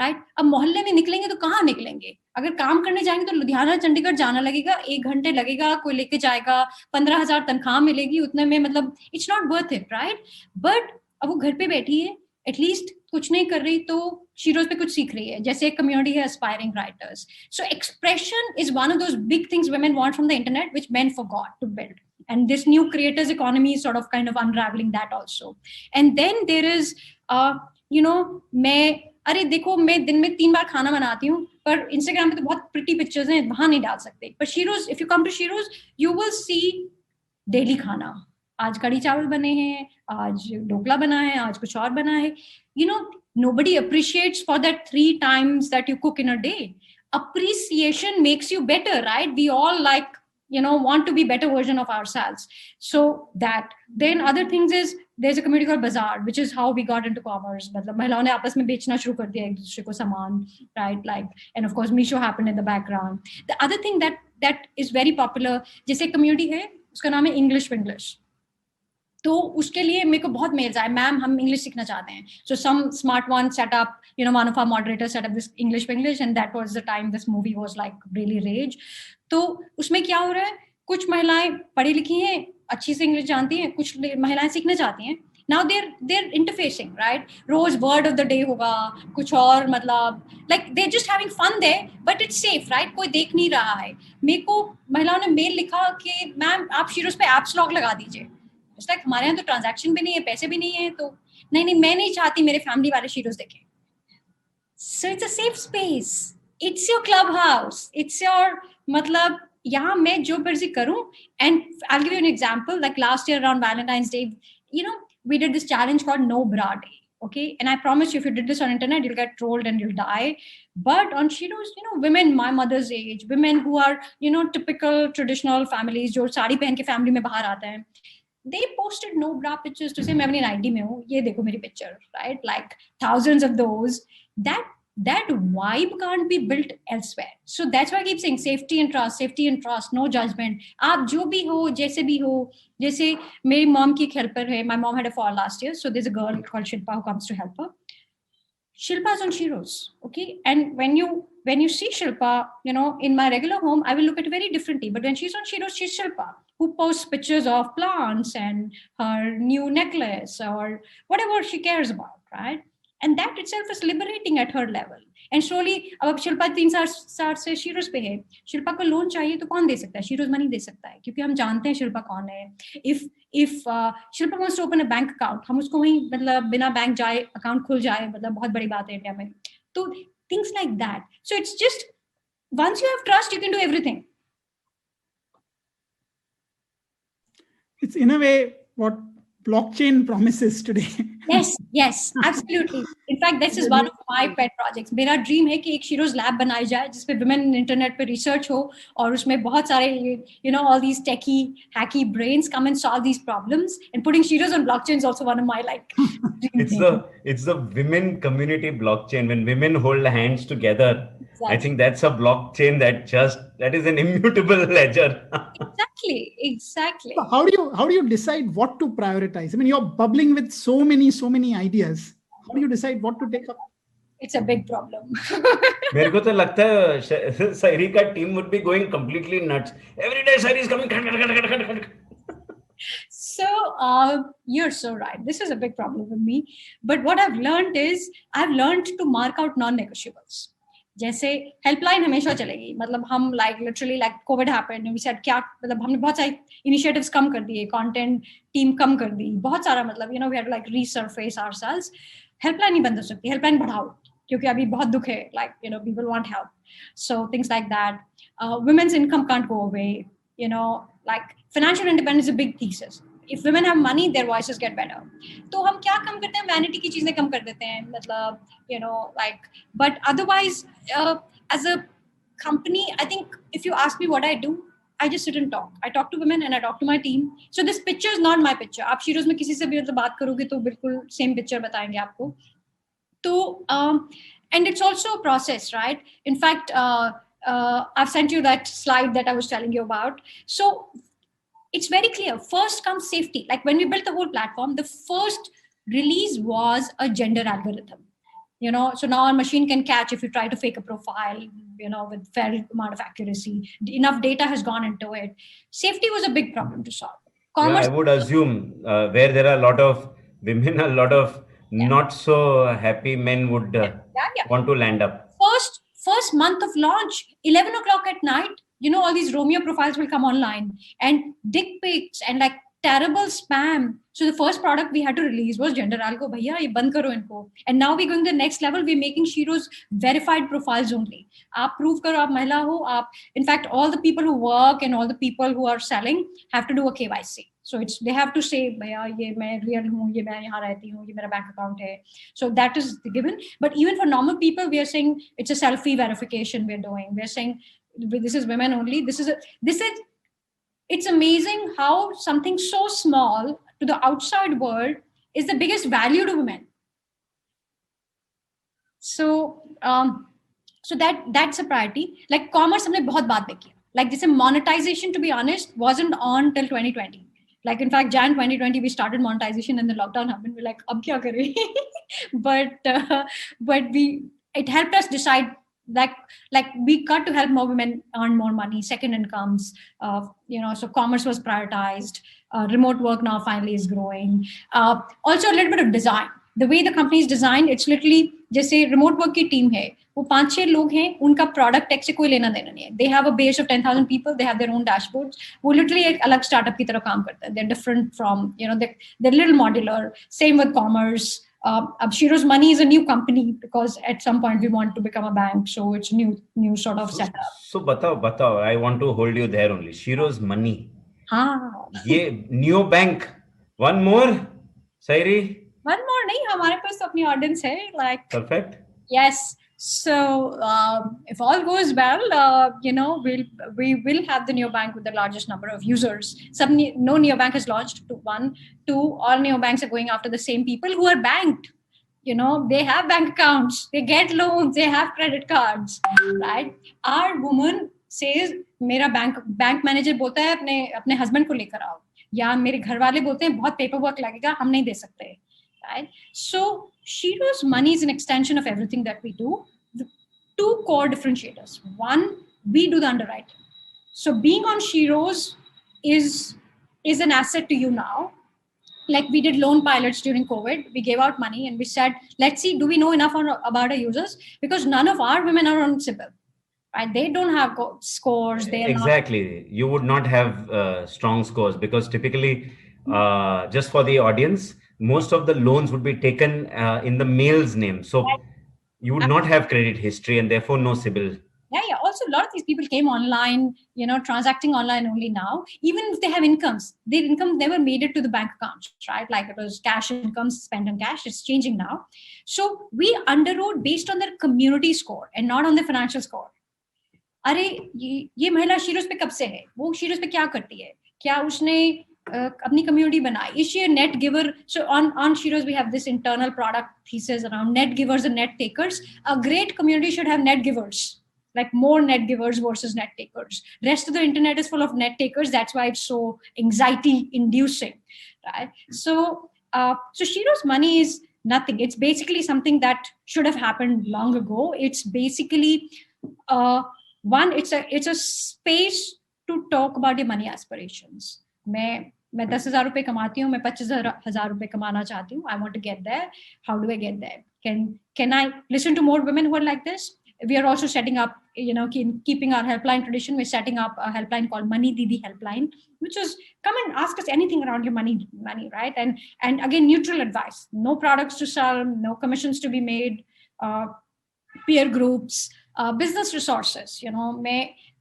Right? अब मोहल्ले में निकलेंगे तो कहाँ निकलेंगे? अगर काम करने जाएंगे तो लुधियाना चंडीगढ़ जाना लगेगा, 1 घंटे लगेगा, कोई लेके जाएगा, 15,000 तनख्वाह मिलेगी, उतने में मतलब it's not worth it, right? But अब वो घर पे बैठी है, एटलीस्ट कुछ नहीं कर रही तो शीरोज पे कुछ सीख रही है. जैसे एक कम्युनिटी है aspiring writers. So expression is one of those big things women want from the internet which men forgot to build, and this new creators economy is sort of kind of unraveling that also. And then there is मैं अरे देखो मैं दिन में 3 बार खाना बनाती हूँ, पर इंस्टाग्राम पे तो बहुत प्रिटी पिक्चर्स हैं, वहां नहीं डाल सकते. पर Sheroes, if you come to Sheroes, you will see daily khana. आज कड़ी चावल बने हैं, आज ढोकला बना है, आज कुछ और बना है. Nobody appreciates for that 3 times that you cook in a day. Appreciation makes you better, right? We all want to be better version of ourselves. So that, then other things is, there's a community called Bazaar, which is how we got into commerce. मतलब महिलाओं ने आपस में बेचना शुरू कर दिया एक दूसरे को सामान, right? And of course Meesho happened in the background. The other thing that is very popular, जैसे community है, उसका नाम है English. तो उसके लिए मेरे को बहुत मेल्स आए, मैम हम इंग्लिश सीखना चाहते हैं. So some smart one set up, one of our moderator set up this English, and that was the time this movie was like really rage. तो उसमें क्या हो रहा है, कुछ महिलाएं पढ़ी लिखी हैं, अच्छी से इंग्लिश जानती हैं, कुछ महिलाएं सीखना चाहती हैं. Now there interfacing, right? रोज वर्ड ऑफ द डे होगा, कुछ और, मतलब like they just having fun there, but it's safe, right? कोई देख नहीं रहा है. मेरे को महिलाओं ने मेल लिखा कि मैम आप शीरोज पे एप्स लॉक लगा दीजिए. लाइक हमारे यहाँ तो ट्रांजैक्शन भी नहीं है, पैसे भी नहीं है, तो नहीं मैं नहीं चाहती मेरे फैमिली वाले शीरोज देखें. So it's a safe space, it's your club house, it's your, मतलब यहाँ मैं जो मर्जी करूं. And I will give you an example. Like last year around Valentine's day, we did this challenge called No Bra Day. Okay, and I promise you, if you did this on internet, you'll get trolled and you'll die. But on Sheroes, women my mother's age, women who are typical traditional families, जो साड़ी पहन के family में बाहर आते हैं, they posted no bra pictures to say मैं अपनी 90 में हूँ, ये देखो मेरी picture, right? Like thousands of those. That vibe can't be built elsewhere. So that's why I keep saying safety and trust, no judgment. आप जो भी हो, जैसे भी हो. जैसे मेरी mom की एक helper है. My mom had a fall last year, so there's a girl called Shilpa who comes to help her. Shilpa's on Sheroes, okay? And when you see Shilpa, in my regular home, I will look at it very differently. But when she's on Sheroes, she's Shilpa, who posts pictures of plants and her new necklace or whatever she cares about, right? And that itself is liberating at her level. And slowly, अब Shilpa 3 साल से Sheroes पे है. Shilpa को loan चाहिए तो कौन दे सकता है? Sheroes मनी दे सकता है, क्योंकि हम जानते हैं Shilpa कौन है. If Shilpa wants to open a bank account, हम उसको वहीं मतलब बिना बैंक जाए अकाउंट खुल जाए, मतलब बहुत बड़ी बात है इंडिया में. तो things like that. So it's just, once you have trust, you can do everything. It's in a way what blockchain promises today. Yes, absolutely. In fact, this is one of my pet projects. मेरा dream है कि एक Sheroes lab बनाई जाए जिसपे women internet पे research हो, और उसमें बहुत सारे all these techie hacky brains come and solve these problems. And putting Sheroes on blockchain is also one of my it's the women community blockchain. When women hold hands together, exactly. I think that's a blockchain that is an immutable ledger. Exactly. So how do you decide what to prioritize? I mean, you're bubbling with so many ideas. How do you decide what to take up? It's a big problem. मेरे को तो लगता है सायरी का team would be going completely nuts. Every day Sairee is coming. So you're so right. This is a big problem with me. But what I've learned to mark out non-negotiables. जैसे helpline हमेशा चलेगी, मतलब हम literally Covid happened, we said क्या, मतलब हमने बहुत सारे इनिशिएटिव्स कम कर दिए, कंटेंट टीम कम कर दी, बहुत सारा, मतलब we had to resurface ourselves. Helpline नहीं बंद हो सकती, हेल्पलाइन बढ़ाओ, क्योंकि अभी बहुत दुख है, people want help. So things like that. Women's income can't go away, financial independence is a big thesis. If women have money, their voices get better. तो हम क्या कम करते हैं, वैनिटी की चीजें कम कर देते हैं, मतलब but otherwise as a company, I think if you ask me what I do, I just sit and talk. I talk to women and I talk to my team. So this picture is not my picture. आप Sheroes में किसी से भी मतलब बात करोगे तो बिल्कुल सेम पिक्चर बताएंगे आपको. तो and it's also a process, right? In fact, I've sent you that slide that I was telling you about. So it's very clear. First comes safety. Like when we built the whole platform, the first release was a gender algorithm. So now our machine can catch if you try to fake a profile, with fair amount of accuracy. Enough data has gone into it. Safety was a big problem to solve. I would assume where there are a lot of women, a lot of not so happy men would want to land up. First month of launch, 11 o'clock at night, all these Romeo profiles will come online and dick pics and like terrible spam. So the first product we had to release was gender. I'll go, bhaiya, ye band karo inko. And now we're going to the next level. We're making Sheroes verified profiles only. Aap prove karo, aap mahila ho. In fact, all the people who work and all the people who are selling have to do a KYC. So they have to say, bhaiya, ye main real hu, ye main yahan rehti hu, ye mera bank account hai. So that is the given. But even for normal people, we are saying it's a selfie verification we're doing. We're saying this is women only. It's amazing how something so small to the outside world is the biggest value to women. So that's a priority. Like commerce, हमने बहुत बाद में किया. Like this monetization, to be honest, wasn't on till 2020. Like in fact, Jan 2020, we started monetization and the lockdown happened. We're like, ab kya kare? But it helped us decide. Like we got to help more women earn more money, second incomes, so commerce was prioritized. Remote work now finally is growing. Also a little bit of design. The way the company is designed, it's literally just a remote work की team है. वो 5-6 लोग हैं, उनका product tech से कोई लेना देना नहीं है. They have a base of 10,000 people. They have their own dashboards. वो literally एक अलग startup की तरह काम करते हैं. They're different from, they're little modular. Same with commerce. Sheroes Money is a new company because at some point we want to become a bank, so it's new sort of setup. So batao, I want to hold you there only. Sheroes Money. Ye new bank. One more, Sairee. One more, nahi. हमारे पास तो अपनी audience है. Like perfect. Yes. So if all goes well, we will have the neobank with the largest number of users. No neobank has launched. One, two, all neobanks are going after the same people who are banked. They have bank accounts, they get loans, they have credit cards, right? Our woman says, मेरा bank manager बोलता है अपने husband को लेकर आओ, या मेरे घर वाले बोलते हैं बहुत paperwork लगेगा, हम नहीं दे सकते. Right? So Sheroes Money is an extension of everything that we do. The 2 core differentiators. One, we do the underwriting. So being on Sheroes is an asset to you now. Like we did loan pilots during COVID. We gave out money and we said, let's see, do we know enough about our users? Because none of our women are on CIBIL. Right? They don't have scores. Exactly. You would not have strong scores because typically, just for the audience, most of the loans would be taken in the male's name. So you would not have credit history and therefore no CIBIL. Yeah. Also, a lot of these people came online, transacting online only now. Even if they have incomes, their income never made it to the bank accounts, right? Like it was cash incomes spent on cash. It's changing now. So we underwrote based on their community score and not on the financial score. अरे ये महिला Sheroes पे कब से है? वो Sheroes पे क्या करती है? क्या उसने अपनी community बनाई? Is she a net giver? So on Sheroes we have this internal product thesis around net givers and net takers. A great community should have net givers, like more net givers versus net takers. Rest of the internet is full of net takers. That's why it's so anxiety inducing, right? So Sheroes Money is nothing. It's basically something that should have happened long ago. It's basically it's a space to talk about your money aspirations. मैं 10,000 रुपए कमाती हूँ, मैं 25,000 रुपए कमाना चाहती हूँ. I want to get there. How do I get there? Can I listen to more women who are like this? We are also setting up, keeping our helpline tradition. We're setting up a helpline called Money Didi Helpline, which is come and ask us anything around your money, right? And again, neutral advice. No products to sell, no commissions to be made, peer groups, business resources.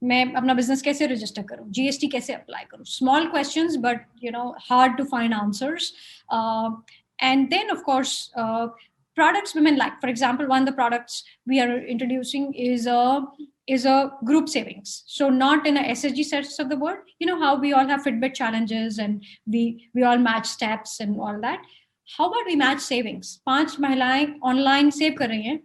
मैं अपना business कैसे register करूँ, GST कैसे apply करूँ, small questions but hard to find answers. And then of course products women like. For example, one of the products we are introducing is a group savings. So not in a SSG sense of the word. How we all have Fitbit challenges and we all match steps and all that. How about we match savings? 5 महिलाएं online save कर रही हैं.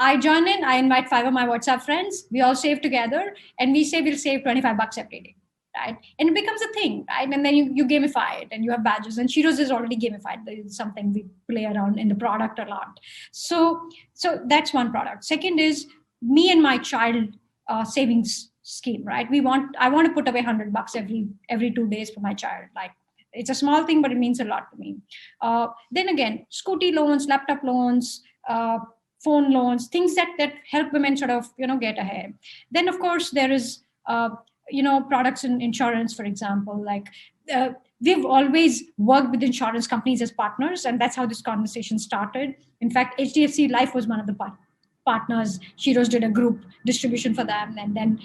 I join in, I invite 5 of my WhatsApp friends, we all save together and we say we'll save $25 every day, right? And it becomes a thing, right? And then you gamify it and you have badges, and Sheroes is already gamified. It's something we play around in the product a lot. So that's one product. Second is me and my child savings scheme, right? I want to put away $100 every 2 days for my child. Like, it's a small thing, but it means a lot to me. Then again, scooty loans, laptop loans, phone loans, things that help women sort of, get ahead. Then of course there is, products in insurance, for example, like we've always worked with insurance companies as partners, and that's how this conversation started. In fact, HDFC Life was one of the partners. Sheroes did a group distribution for them, and then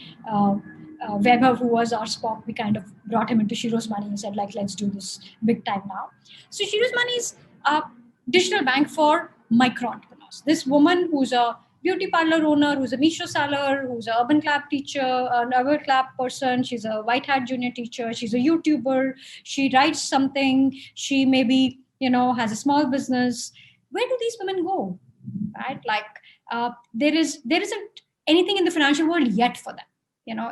Weber, who was our Spock, we kind of brought him into Sheroes Money and said, like, let's do this big time now. So Sheroes Money is a digital bank for micro entrepreneurs. This woman who's a beauty parlor owner, who's a Misho seller, who's an urban club teacher, an urban club person, she's a white hat junior teacher, she's a YouTuber, she writes something, she maybe, has a small business. Where do these women go, right? Like, there isn't anything in the financial world yet for them.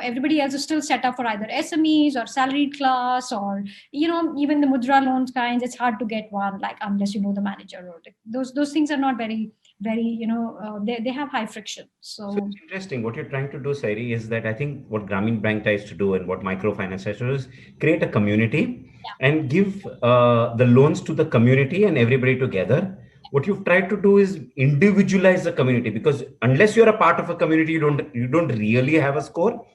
Everybody else is still set up for either SMEs or salaried class, or, even the Mudra loans kinds. It's hard to get one, like, unless you know the manager, or those things are not very, they have high friction. So it's interesting. What you're trying to do, Sairee, is that I think what Grameen Bank tries to do and what microfinance tries to do is create a community and give the loans to the community and everybody together. What you've tried to do is individualize the community, because unless you're a part of a community, you don't really have a score.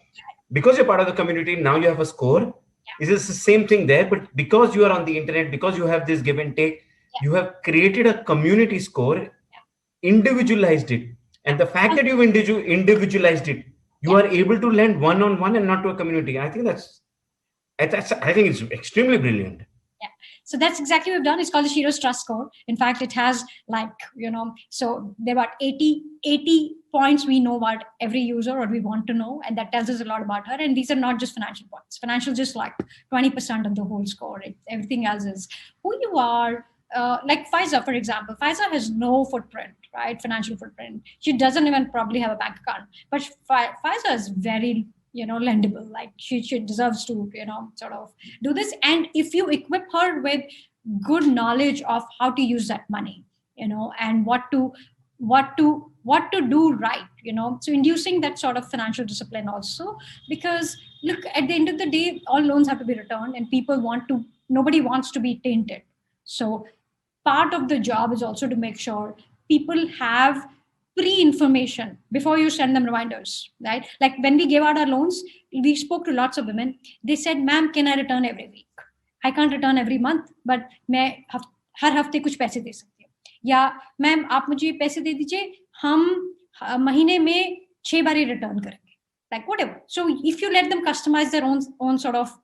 Because you're part of the community, now you have a score. It is the same thing there, but because you are on the internet, because you have this give and take, you have created a community score, individualized it. And the fact that you've individualized it, you are able to lend one-on-one and not to a community. I think I think it's extremely brilliant. Yeah. So that's exactly what we've done. It's called the Sheroes Trust Score. In fact, it has, like, so there are about 80 points we know about every user, or we want to know, and that tells us a lot about her. And these are not just financial points. Financial just like 20% of the whole score. Everything else is who you are. Like Faiza, for example. Faiza has no footprint, right? Financial footprint. She doesn't even probably have a bank account. But Faiza is very, lendable. Like, she deserves to, sort of do this. And if you equip her with good knowledge of how to use that money, and what to do right, so inducing that sort of financial discipline also. Because look, at the end of the day, all loans have to be returned, and nobody wants to be tainted. So part of the job is also to make sure people have pre-information before you send them reminders, right? Like, when we gave out our loans, we spoke to lots of women. They said, ma'am, can I return every week? I can't return every month, but मैं हर हफ्ते कुछ पैसे दे सकती हूँ, या ma'am आप मुझे पैसे दे दीजिए, हम महीने में 6 बार रिटर्न करेंगे, like whatever. So if you let them customize their own sort of,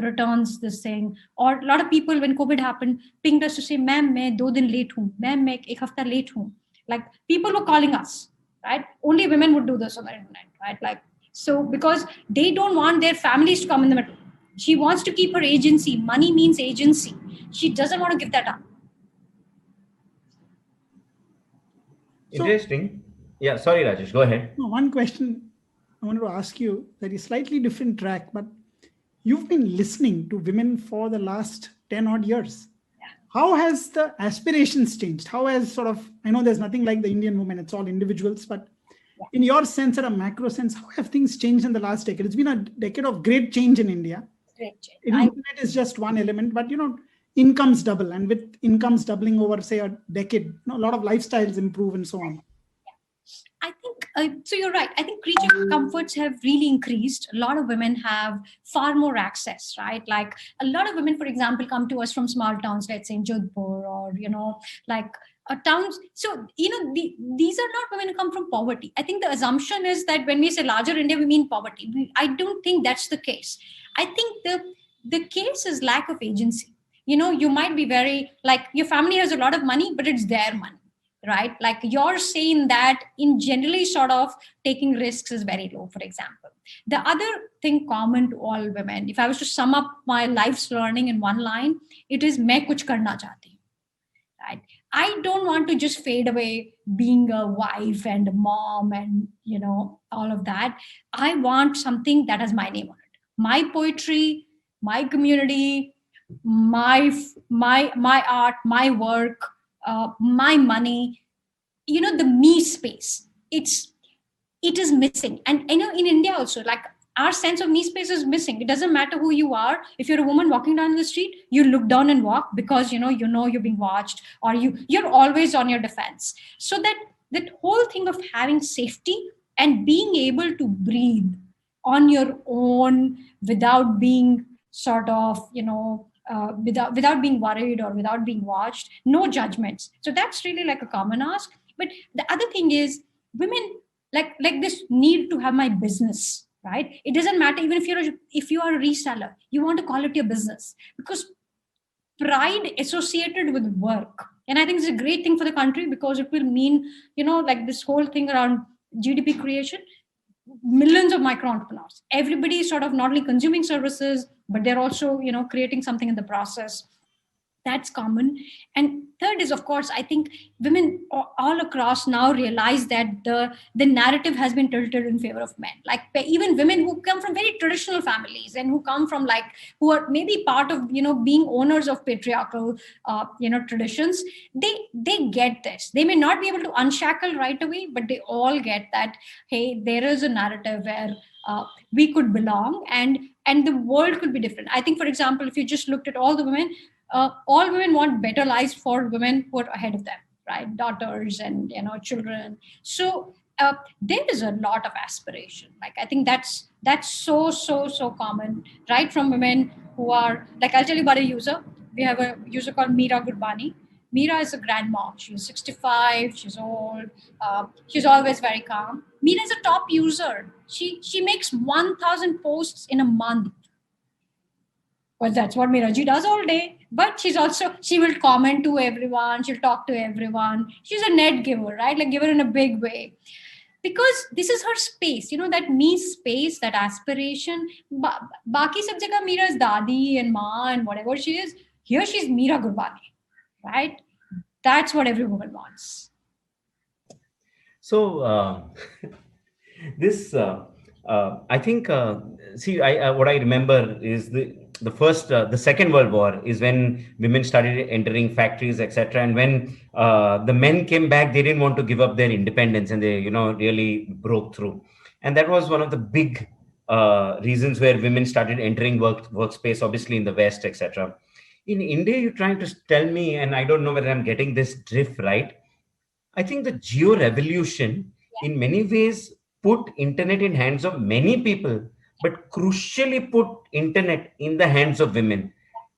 returns this thing. Or a lot of people, when COVID happened, pinged us to say, ma'am, मैं 2 दिन late हूँ, ma'am, मैं 1 हफ्ता late हूँ. Like, people were calling us, right? Only women would do this on the internet, right? Like, so because they don't want their families to come in the middle. She wants to keep her agency. Money means agency. She doesn't want to give that up. Interesting. Yeah, sorry, Rajesh, go ahead. One question I wanted to ask you, that is slightly different track, but you've been listening to women for the last 10 odd years. How has the aspirations changed? How has sort of, I know there's nothing like the Indian woman, it's all individuals, but in your sense, at a macro sense, how have things changed in the last decade? It's been a decade of great change in India. Great change. Internet is just one element, but incomes double, and with incomes doubling over, say, a decade, a lot of lifestyles improve and so on. I think, so you're right. I think creature comforts have really increased. A lot of women have far more access, right? Like, a lot of women, for example, come to us from small towns, let's say in Jodhpur, or, like towns. So, these are not women who come from poverty. I think the assumption is that when we say larger India, we mean poverty. I don't think that's the case. I think the case is lack of agency. You might be very, like, your family has a lot of money, but it's their money. Right? Like, you're saying that in generally sort of taking risks is very low, for example. The other thing common to all women, if I was to sum up my life's learning in one line, it is मैं कुछ करना चाहती हूँ. Right? I don't want to just fade away being a wife and a mom and, all of that. I want something that has my name on it. my poetry, my community, my art, my work, my money, the me space. It is missing. And in India also, like, our sense of me space is missing. It doesn't matter who you are. If you're a woman walking down the street, you look down and walk because you're being watched, or you're always on your defense. So that whole thing of having safety and being able to breathe on your own without being sort of without being worried or without being watched, no judgments. So that's really like a common ask. But the other thing is, women like this need to have my business, right? It doesn't matter even if you are a reseller, you want to call it your business, because pride associated with work. And I think it's a great thing for the country, because it will mean, like this whole thing around GDP creation, millions of micro entrepreneurs. Everybody is sort of not only consuming services, but they're also, creating something in the process. That's common. And third is, of course, I think women all across now realize that the narrative has been tilted in favor of men. Like, even women who come from very traditional families and who come from, like, who are maybe part of, being owners of patriarchal, traditions, they get this. They may not be able to unshackle right away, but they all get that, hey, there is a narrative where we could belong, and the world could be different. I think, for example, if you just looked at all women want better lives for women who are ahead of them, right? Daughters and children. So there is a lot of aspiration. Like, I think that's so common, right? From women who are, like, I'll tell you about a user. We have a user called Meera Gurbani. Meera is a grandma. She's 65. She's old. She's always very calm. Meera is a top user. She makes 1,000 posts in a month. Well, that's what Miraji does all day. But she will comment to everyone. She'll talk to everyone. She's a net giver, right? Like, giver in a big way. Because this is her space, that me space, that aspiration. Baki sab jagah Meera is Dadi and Ma and whatever she is. Here she's Meera Gurbani, right? That's what every woman wants. So this, I think, what I remember is the Second World War is when women started entering factories, etc. And when the men came back, they didn't want to give up their independence, and they, really broke through. And that was one of the big reasons where women started entering workspace, obviously in the West, etc. In India, you're trying to tell me, and I don't know whether I'm getting this drift right. I think the geo revolution, in many ways, put internet in hands of many people, but crucially put internet in the hands of women.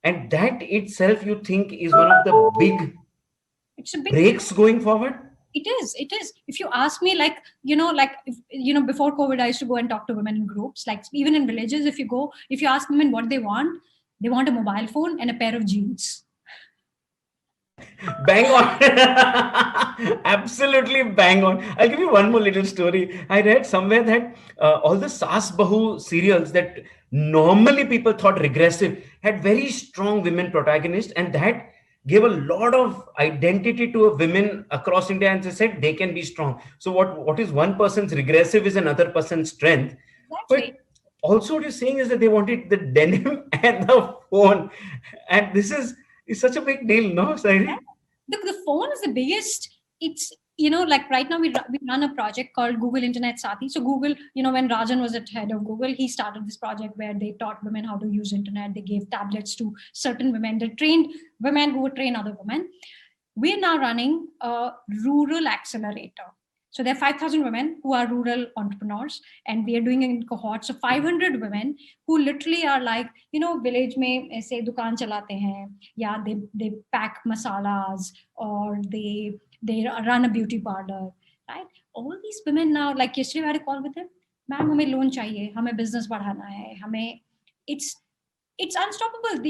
And that itself, you think, is one of the big breaks going forward? It is. If you ask me, before COVID, I used to go and talk to women in groups, like even in villages, if you ask women what they want a mobile phone and a pair of jeans. Bang on. Absolutely bang on. I'll give you one more little story. I read somewhere that all the Saas Bahu serials that normally people thought regressive had very strong women protagonists, and that gave a lot of identity to a women across India, and they said they can be strong. So what is one person's regressive is another person's strength. Exactly. But also what you're saying is that they wanted the denim and the phone, and this is such a big deal, no, Sairee? The phone is the biggest. It's, like right now we run a project called Google Internet Sati. So Google, when Rajan was at head of Google, he started this project where they taught women how to use internet. They gave tablets to certain women. They trained women who would train other women. We're now running a rural accelerator. So there are 5,000 women who are rural entrepreneurs, and we are doing it in cohorts of 500 women who literally are like, village mein aise dukaan chalate hain, yeah, they pack masalas, or they run a beauty parlor, right? All these women now, like yesterday I had a call with them, ma'am, hame loan chahiye, hame business बढ़ाना hai, hame, it's unstoppable.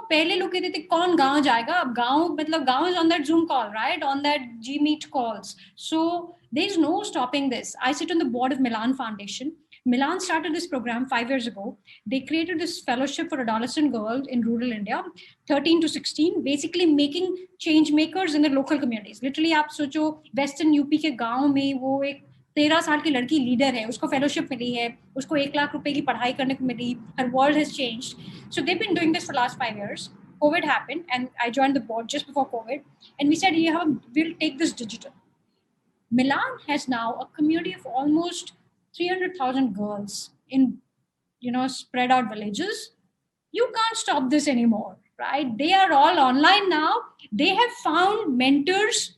पहले लोग कहते थे कौन गांव जाएगा, अब गांव is on that Zoom call, right? On that Jaimit calls. So there's no stopping this. I sit on the board of Milan Foundation. Milan started this program 5 years ago. They created this fellowship for adolescent girls in rural India, 13 to 16, basically making change makers in their local communities. Literally, आप सोचो Western UP के गांव में वो एक 13 साल की लड़की लीडर है, उसको फेलोशिप मिली है, उसको 1 लाख रुपए की पढ़ाई करने को मिली, her world has changed. So they've been doing this for the last 5 years. COVID happened and I joined the board just before COVID, and we said, we'll take this digital. Milan has now a community of almost 300,000 girls in, spread out villages. You can't stop this anymore, right? They are all online now. They have found mentors.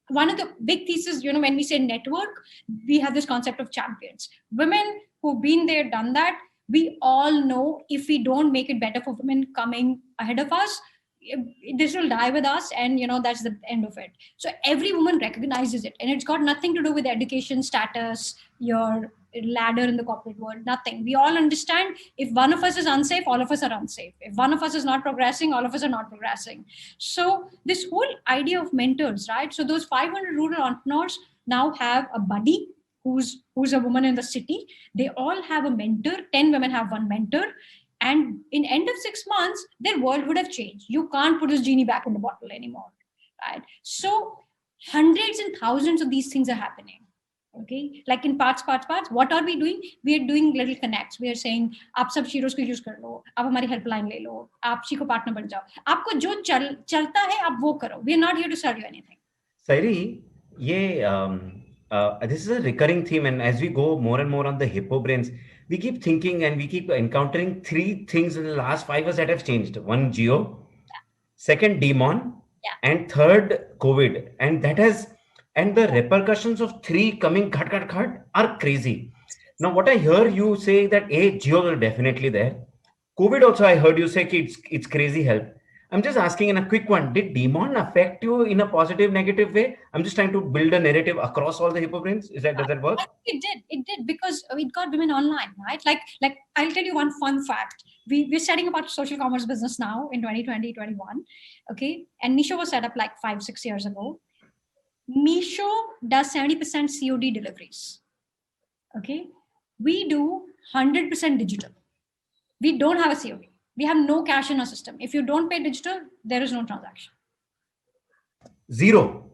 One of the big theses, when we say network, we have this concept of champions. Women who've been there, done that. We all know if we don't make it better for women coming ahead of us, this will die with us, and that's the end of it. So every woman recognizes it, and it's got nothing to do with education status, your ladder in the corporate world, nothing. We all understand if one of us is unsafe, all of us are unsafe. If one of us is not progressing, all of us are not progressing. So this whole idea of mentors, right? So those 500 rural entrepreneurs now have a buddy who's a woman in the city. They all have a mentor. 10 women have one mentor. And in end of 6 months, their world would have changed. You can't put this genie back in the bottle anymore, right? So hundreds and thousands of these things are happening. Okay, like in parts. What are we doing? We are doing little connects. We are saying, आप सब Sheroes को use कर लो, आप हमारी helpline ले लो, आप Sheroes partner बन जाओ. आपको जो चलता है आप वो करो. We are not here to sell you anything. Sairee, this is a recurring theme, and as we go more and more on the hippoBrains, we keep thinking and we keep encountering 3 things in the last 5 years that have changed. One, Geo, second, Demon, and third, COVID. And that has, and the repercussions of 3 coming khat are crazy. Now, what I hear you say that Geo will definitely there. COVID also, I heard you say it's crazy help. I'm just asking in a quick one, did Demon affect you in a positive, negative way? I'm just trying to build a narrative across all the hippoBrains. Does that work? It did because it got women online, right? Like I'll tell you one fun fact. We're setting up our social commerce business now in 2020, 21. Okay. And Meesho was set up like 5-6 years ago. Meesho does 70% COD deliveries. Okay. We do 100% digital. We don't have a COD. We have no cash in our system. If you don't pay digital, there is no transaction. Zero.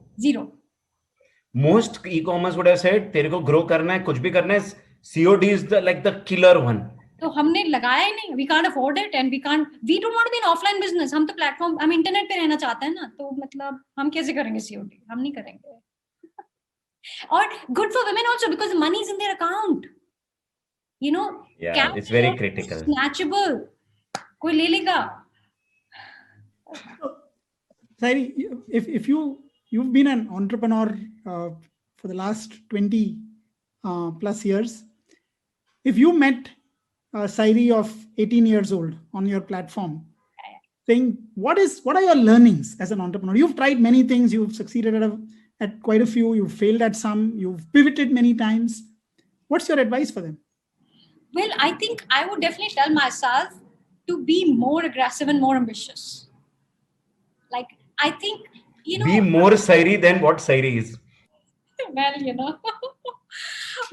Most e-commerce would have said, तेरे को grow करना है, कुछ भी करना है, COD is the killer one. तो हमने लगाया ही नहीं. We can't afford it, and we don't want to be an offline business. हम तो platform, हम internet पे रहना चाहते हैं ना. तो मतलब हम कैसे करेंगे COD? हम नहीं करेंगे. Or good for women also because the money is in their account. Yeah, it's very critical. Snatchable. कोई ले लेगा. Sairee, if you've been an entrepreneur for the last 20 plus years, if you met Sairee of 18 years old on your platform, saying what are your learnings as an entrepreneur? You've tried many things, you've succeeded at quite a few, you've failed at some, you've pivoted many times. What's your advice for them? Well, I think I would definitely tell myself to be more aggressive and more ambitious. Like, I think, be more Sairee than what Sairee is. Well,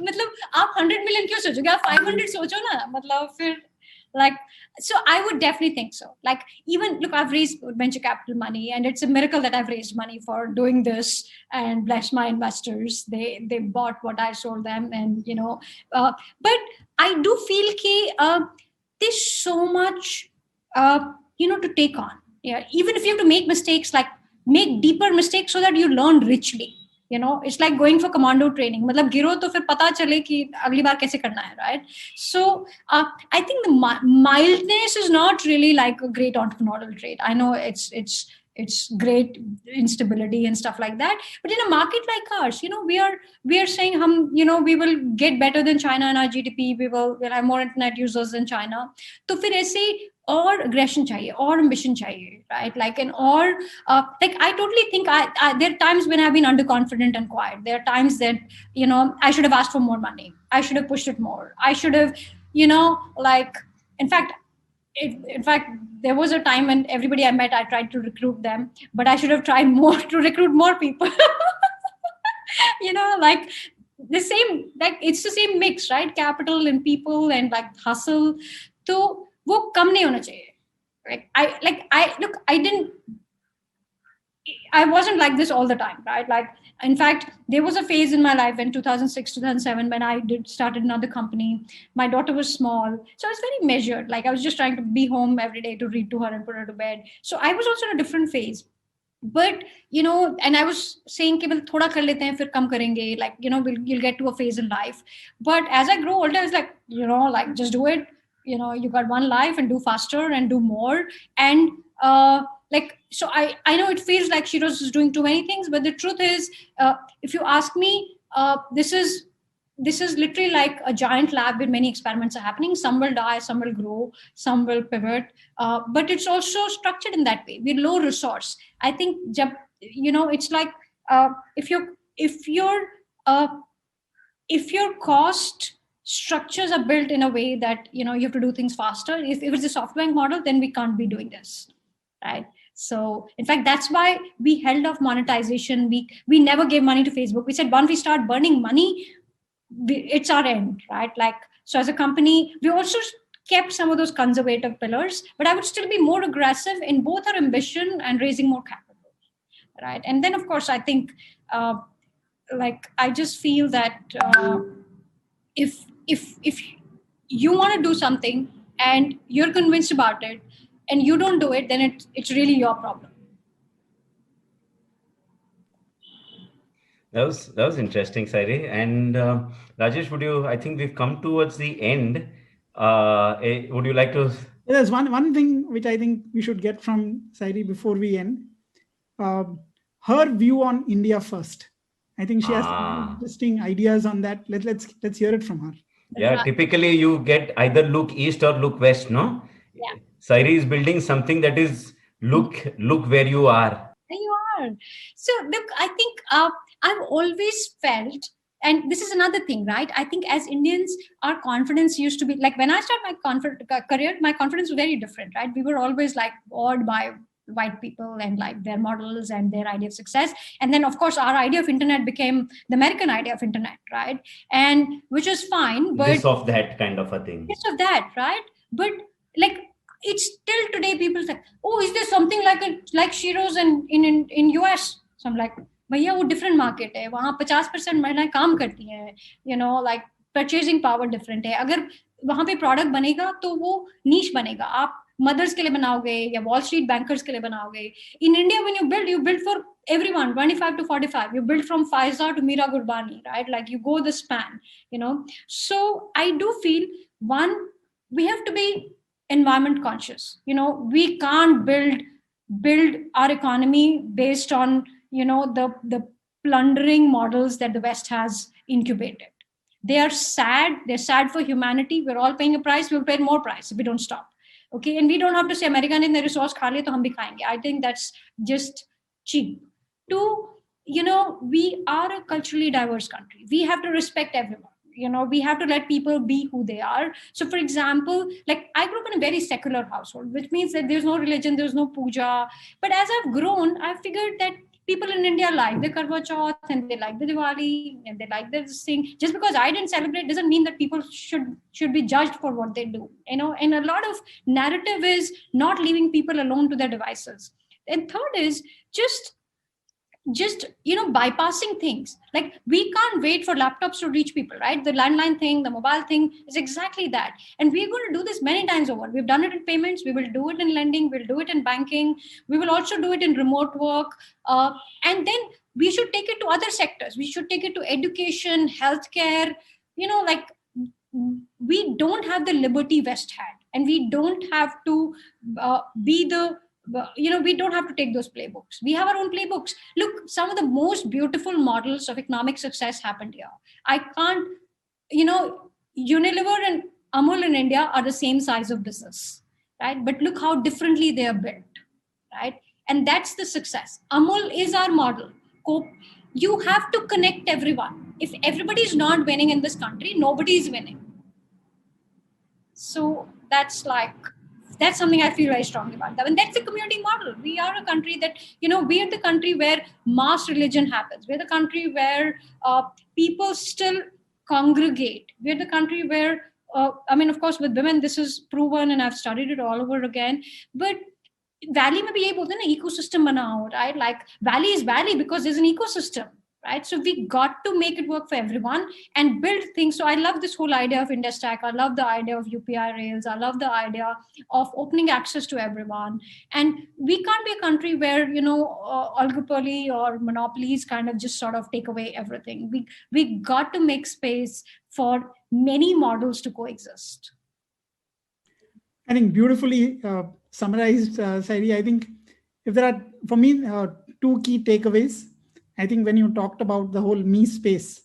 मतलब आप 100 million क्यों सोचोगे? आप 500 सोचो ना. मतलब फिर so I would definitely think so. Like, even look, I've raised venture capital money, and it's a miracle that I've raised money for doing this and bless my investors. They bought what I sold them, and but I do feel there's so much to take on. Yeah, even if you have to make mistakes, like make deeper mistakes so that you learn richly. It's like going for commando training. मतलब गिरो तो फिर पता चले कि अगली बार कैसे करना है, right? So I think the mildness is not really like a great entrepreneurial trait. I know it's great instability and stuff like that, but in a market like ours, we are saying we will get better than China in our GDP. We'll have more internet users than China. तो फिर ऐसे और aggression चाहिए, और ambition चाहिए, right? Like I totally think there are times when I've been underconfident and quiet. There are times that I should have asked for more money. I should have pushed it more. I should have in fact there was a time when everybody I met I tried to recruit them, but I should have tried more to recruit more people. The same, it's the same mix, right? Capital and people and hustle. So वो कम नहीं होना चाहिए. I didn't. I wasn't like this all the time, right? Like, in fact, there was a phase in my life in 2006, 2007, when I started another company. My daughter was small. So I was very measured. Like, I was just trying to be home every day to read to her and put her to bed. So I was also in a different phase. But, and I was saying, कि thoda kar lete hain, fir kam karenge. Like, you'll get to a phase in life. But as I grow older, it's like, like, just do it. You got one life, and do faster and do more. And, like, so I know it feels like Sheroes is doing too many things, but the truth is, if you ask me, this is literally like a giant lab where many experiments are happening. Some will die, some will grow, some will pivot, but it's also structured in that way. We're low resource. I think, it's like, if you uh, if your cost structures are built in a way that you have to do things faster. If it's a SoftBank model, then we can't be doing this, right? So in fact, that's why we held off monetization. We never gave money to Facebook. We said, once we start burning money, it's our end, right? Like, so as a company, we also kept some of those conservative pillars, but I would still be more aggressive in both our ambition and raising more capital, right? And then, of course, I think, like, I just feel that, if you want to do something and you're convinced about it and you don't do it, then it's really your problem. That was interesting, Sairee. And Rajesh, I think we've come towards the end. Would you like to? There's one thing which I think we should get from Sairee before we end. Her view on India first. I think she has some interesting ideas on that. Let's hear it from her. Yeah, typically you get either look east or look west, no? Yeah. Sairee is building something that is look where you are. There you are. So look, I think I've always felt, and this is another thing, right? I think as Indians, our confidence used to be like, when I started my career, my confidence was very different, right? We were always like awed by white people and like their models and their idea of success. And then, of course, our idea of internet became the American idea of internet, right? And which is fine, but this of that kind of a thing. This of that, right? But like, it's still today people say, oh, is there something like Sheroes in US? So I'm like, भैया वो different market है, वहाँ 50% महिलाएं काम करती हैं, like purchasing power different है. अगर वहाँ पे product बनेगा तो वो niche बनेगा. आप mothers के लिए बनाओगे या Wall Street bankers के लिए बनाओगे. In India, when you build for everyone, 25 to 45. You build from Faiza to Mira Gurbani, right? Like, you go the span, So I do feel, one, we have to be environment conscious. We can't build our economy based on the plundering models that the West has incubated. They're sad for humanity. We're all paying a price. We'll pay more price if we don't stop. Okay, and we don't have to say America ne resource kha liya to hum bhi khayenge. I think that's just cheap. Two, we are a culturally diverse country. We have to respect everyone. We have to let people be who they are. So, for example, like, I grew up in a very secular household, which means that there's no religion, there's no puja. But as I've grown, I've figured that people in India like the Karwa Chauth and they like the Diwali and they like this thing. Just because I didn't celebrate doesn't mean that people should be judged for what they do. And a lot of narrative is not leaving people alone to their devices. And third is just bypassing things. Like, we can't wait for laptops to reach people, right? The landline thing, the mobile thing is exactly that. And we're going to do this many times over. We've done it in payments. We will do it in lending. We'll do it in banking. We will also do it in remote work. And then we should take it to other sectors. We should take it to education, healthcare. Like, we don't have the liberty West had, and we don't have to we don't have to take those playbooks. We have our own playbooks. Look, some of the most beautiful models of economic success happened here. I can't, Unilever and Amul in India are the same size of business, right? But look how differently they are built, right? And that's the success. Amul is our model. You have to connect everyone. If everybody is not winning in this country, nobody is winning. So that's something I feel very strongly about. And that's the community model. We are a country that, we are the country where mass religion happens. We're the country where people still congregate. We're the country where, of course, with women, this is proven, and I've studied it all over again. But Valley में भी यही बोलते हैं ना, ecosystem बनाओ, right? Like valley is valley because there's an ecosystem, right? So we got to make it work for everyone and build things. So I love this whole idea of IndusTech. I love the idea of UPI rails. I love the idea of opening access to everyone. And we can't be a country where, oligopoly or monopolies kind of just sort of take away everything. We got to make space for many models to coexist. I think beautifully summarized, Sairee. I think if there are, for me, two key takeaways. I think when you talked about the whole me space,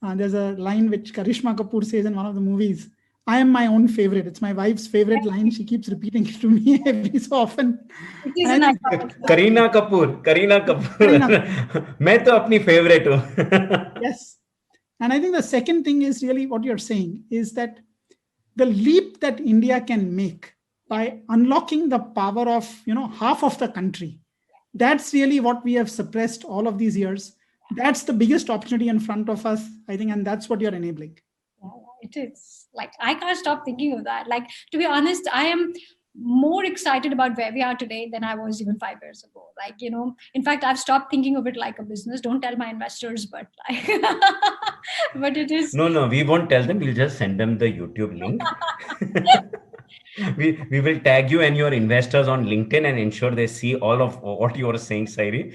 there's a line which Karishma Kapoor says in one of the movies. I am my own favorite. It's my wife's favorite line. She keeps repeating it to me every so often. Kareena Kapoor. मैं तो अपनी favorite हूँ. Yes. And I think the second thing is really what you're saying is that the leap that India can make by unlocking the power of, half of the country. That's really what we have suppressed all of these years. That's the biggest opportunity in front of us, I think, and that's what you're enabling. It is. Like, I can't stop thinking of that. Like, to be honest, I am more excited about where we are today than I was even 5 years ago. Like, in fact, I've stopped thinking of it like a business. Don't tell my investors, but like, but it is. No, we won't tell them. We'll just send them the YouTube link. We will tag you and your investors on LinkedIn and ensure they see all of what you are saying, Sairee.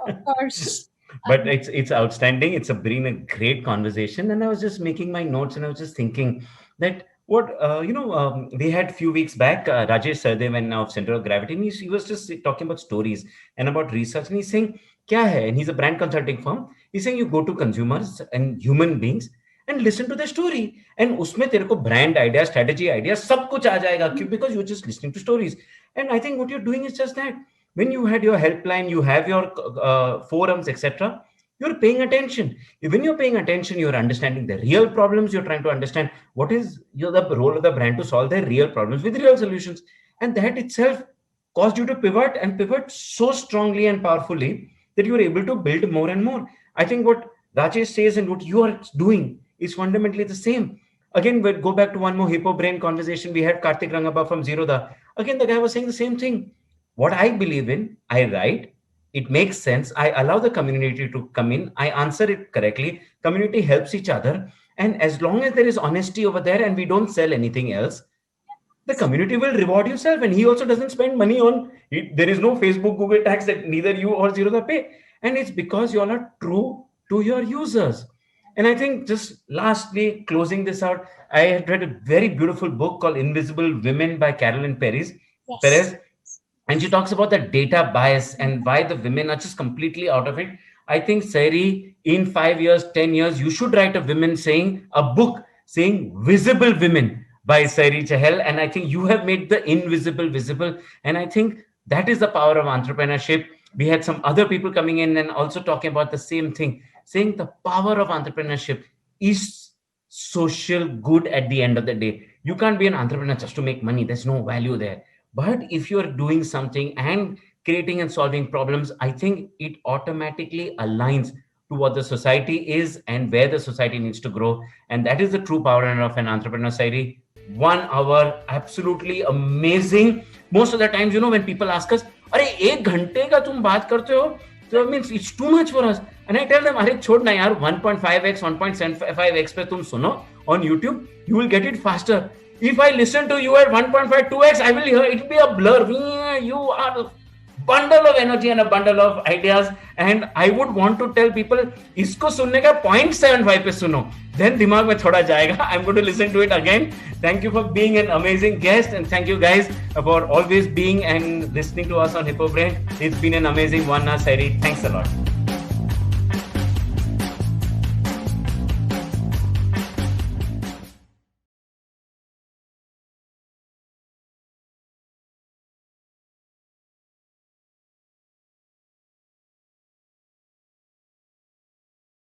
Of course. But it's outstanding. It's been a great conversation. And I was just making my notes and I was just thinking that we had few weeks back, Rajesh Sardevan of Center of Gravity, and he was just talking about stories and about research. And he's saying, Kya hai? And he's a brand consulting firm. He's saying you go to consumers and human beings and listen to their story. And usme tere ko brand idea, strategy idea, sab kuch aa jayega because you're just listening to stories. And I think what you're doing is just that. When you had your helpline, you have your forums, etc., you're paying attention. When you're paying attention, you're understanding the real problems. You're trying to understand what is the role of the brand to solve their real problems with real solutions. And that itself caused you to pivot and pivot so strongly and powerfully that you were able to build more and more. I think what Rajesh says and what you are doing is fundamentally the same. Again, we'll go back to one more hippoBrain conversation. We had Karthik Rangappa from Zerodha. Again, the guy was saying the same thing. What I believe in, I write. It makes sense. I allow the community to come in. I answer it correctly. Community helps each other. And as long as there is honesty over there and we don't sell anything else, the community will reward yourself. And he also doesn't spend money on it. There is no Facebook, Google tax that neither you or Zerodha pay. And it's because you all are true to your users. And I think just lastly, closing this out, I had read a very beautiful book called Invisible Women by Carolyn Perez. And she talks about the data bias and why the women are just completely out of it. I think, Sairee, in 5 years, 10 years, you should write a book saying Visible Women by Sairee Chahal. And I think you have made the invisible visible. And I think that is the power of entrepreneurship. We had some other people coming in and also talking about the same thing, saying the power of entrepreneurship is social good at the end of the day. You can't be an entrepreneur just to make money. There's no value there. But if you're doing something and creating and solving problems, I think it automatically aligns to what the society is and where the society needs to grow. And that is the true power of an entrepreneur, Sairee. 1 hour, absolutely amazing. Most of the times, when people ask us, "Arey, 1 घंटे का तुम बात करते हो?" So it means it's too much for us. And I tell them, "Arey, छोड़ ना यार, 1.5x, 1.75x पे तुम सुनो on YouTube, you will get it faster. If I listen to you at 1.5, 2x, I will hear it be a blur. You are a bundle of energy and a bundle of ideas. And I would want to tell people, isko sunne ka 0.75 pe suno. Then dimag mein thoda jayega. I'm going to listen to it again. Thank you for being an amazing guest. And thank you guys for always being and listening to us on hippoBrain. It's been an amazing 1 hour, Sairee. Thanks a lot.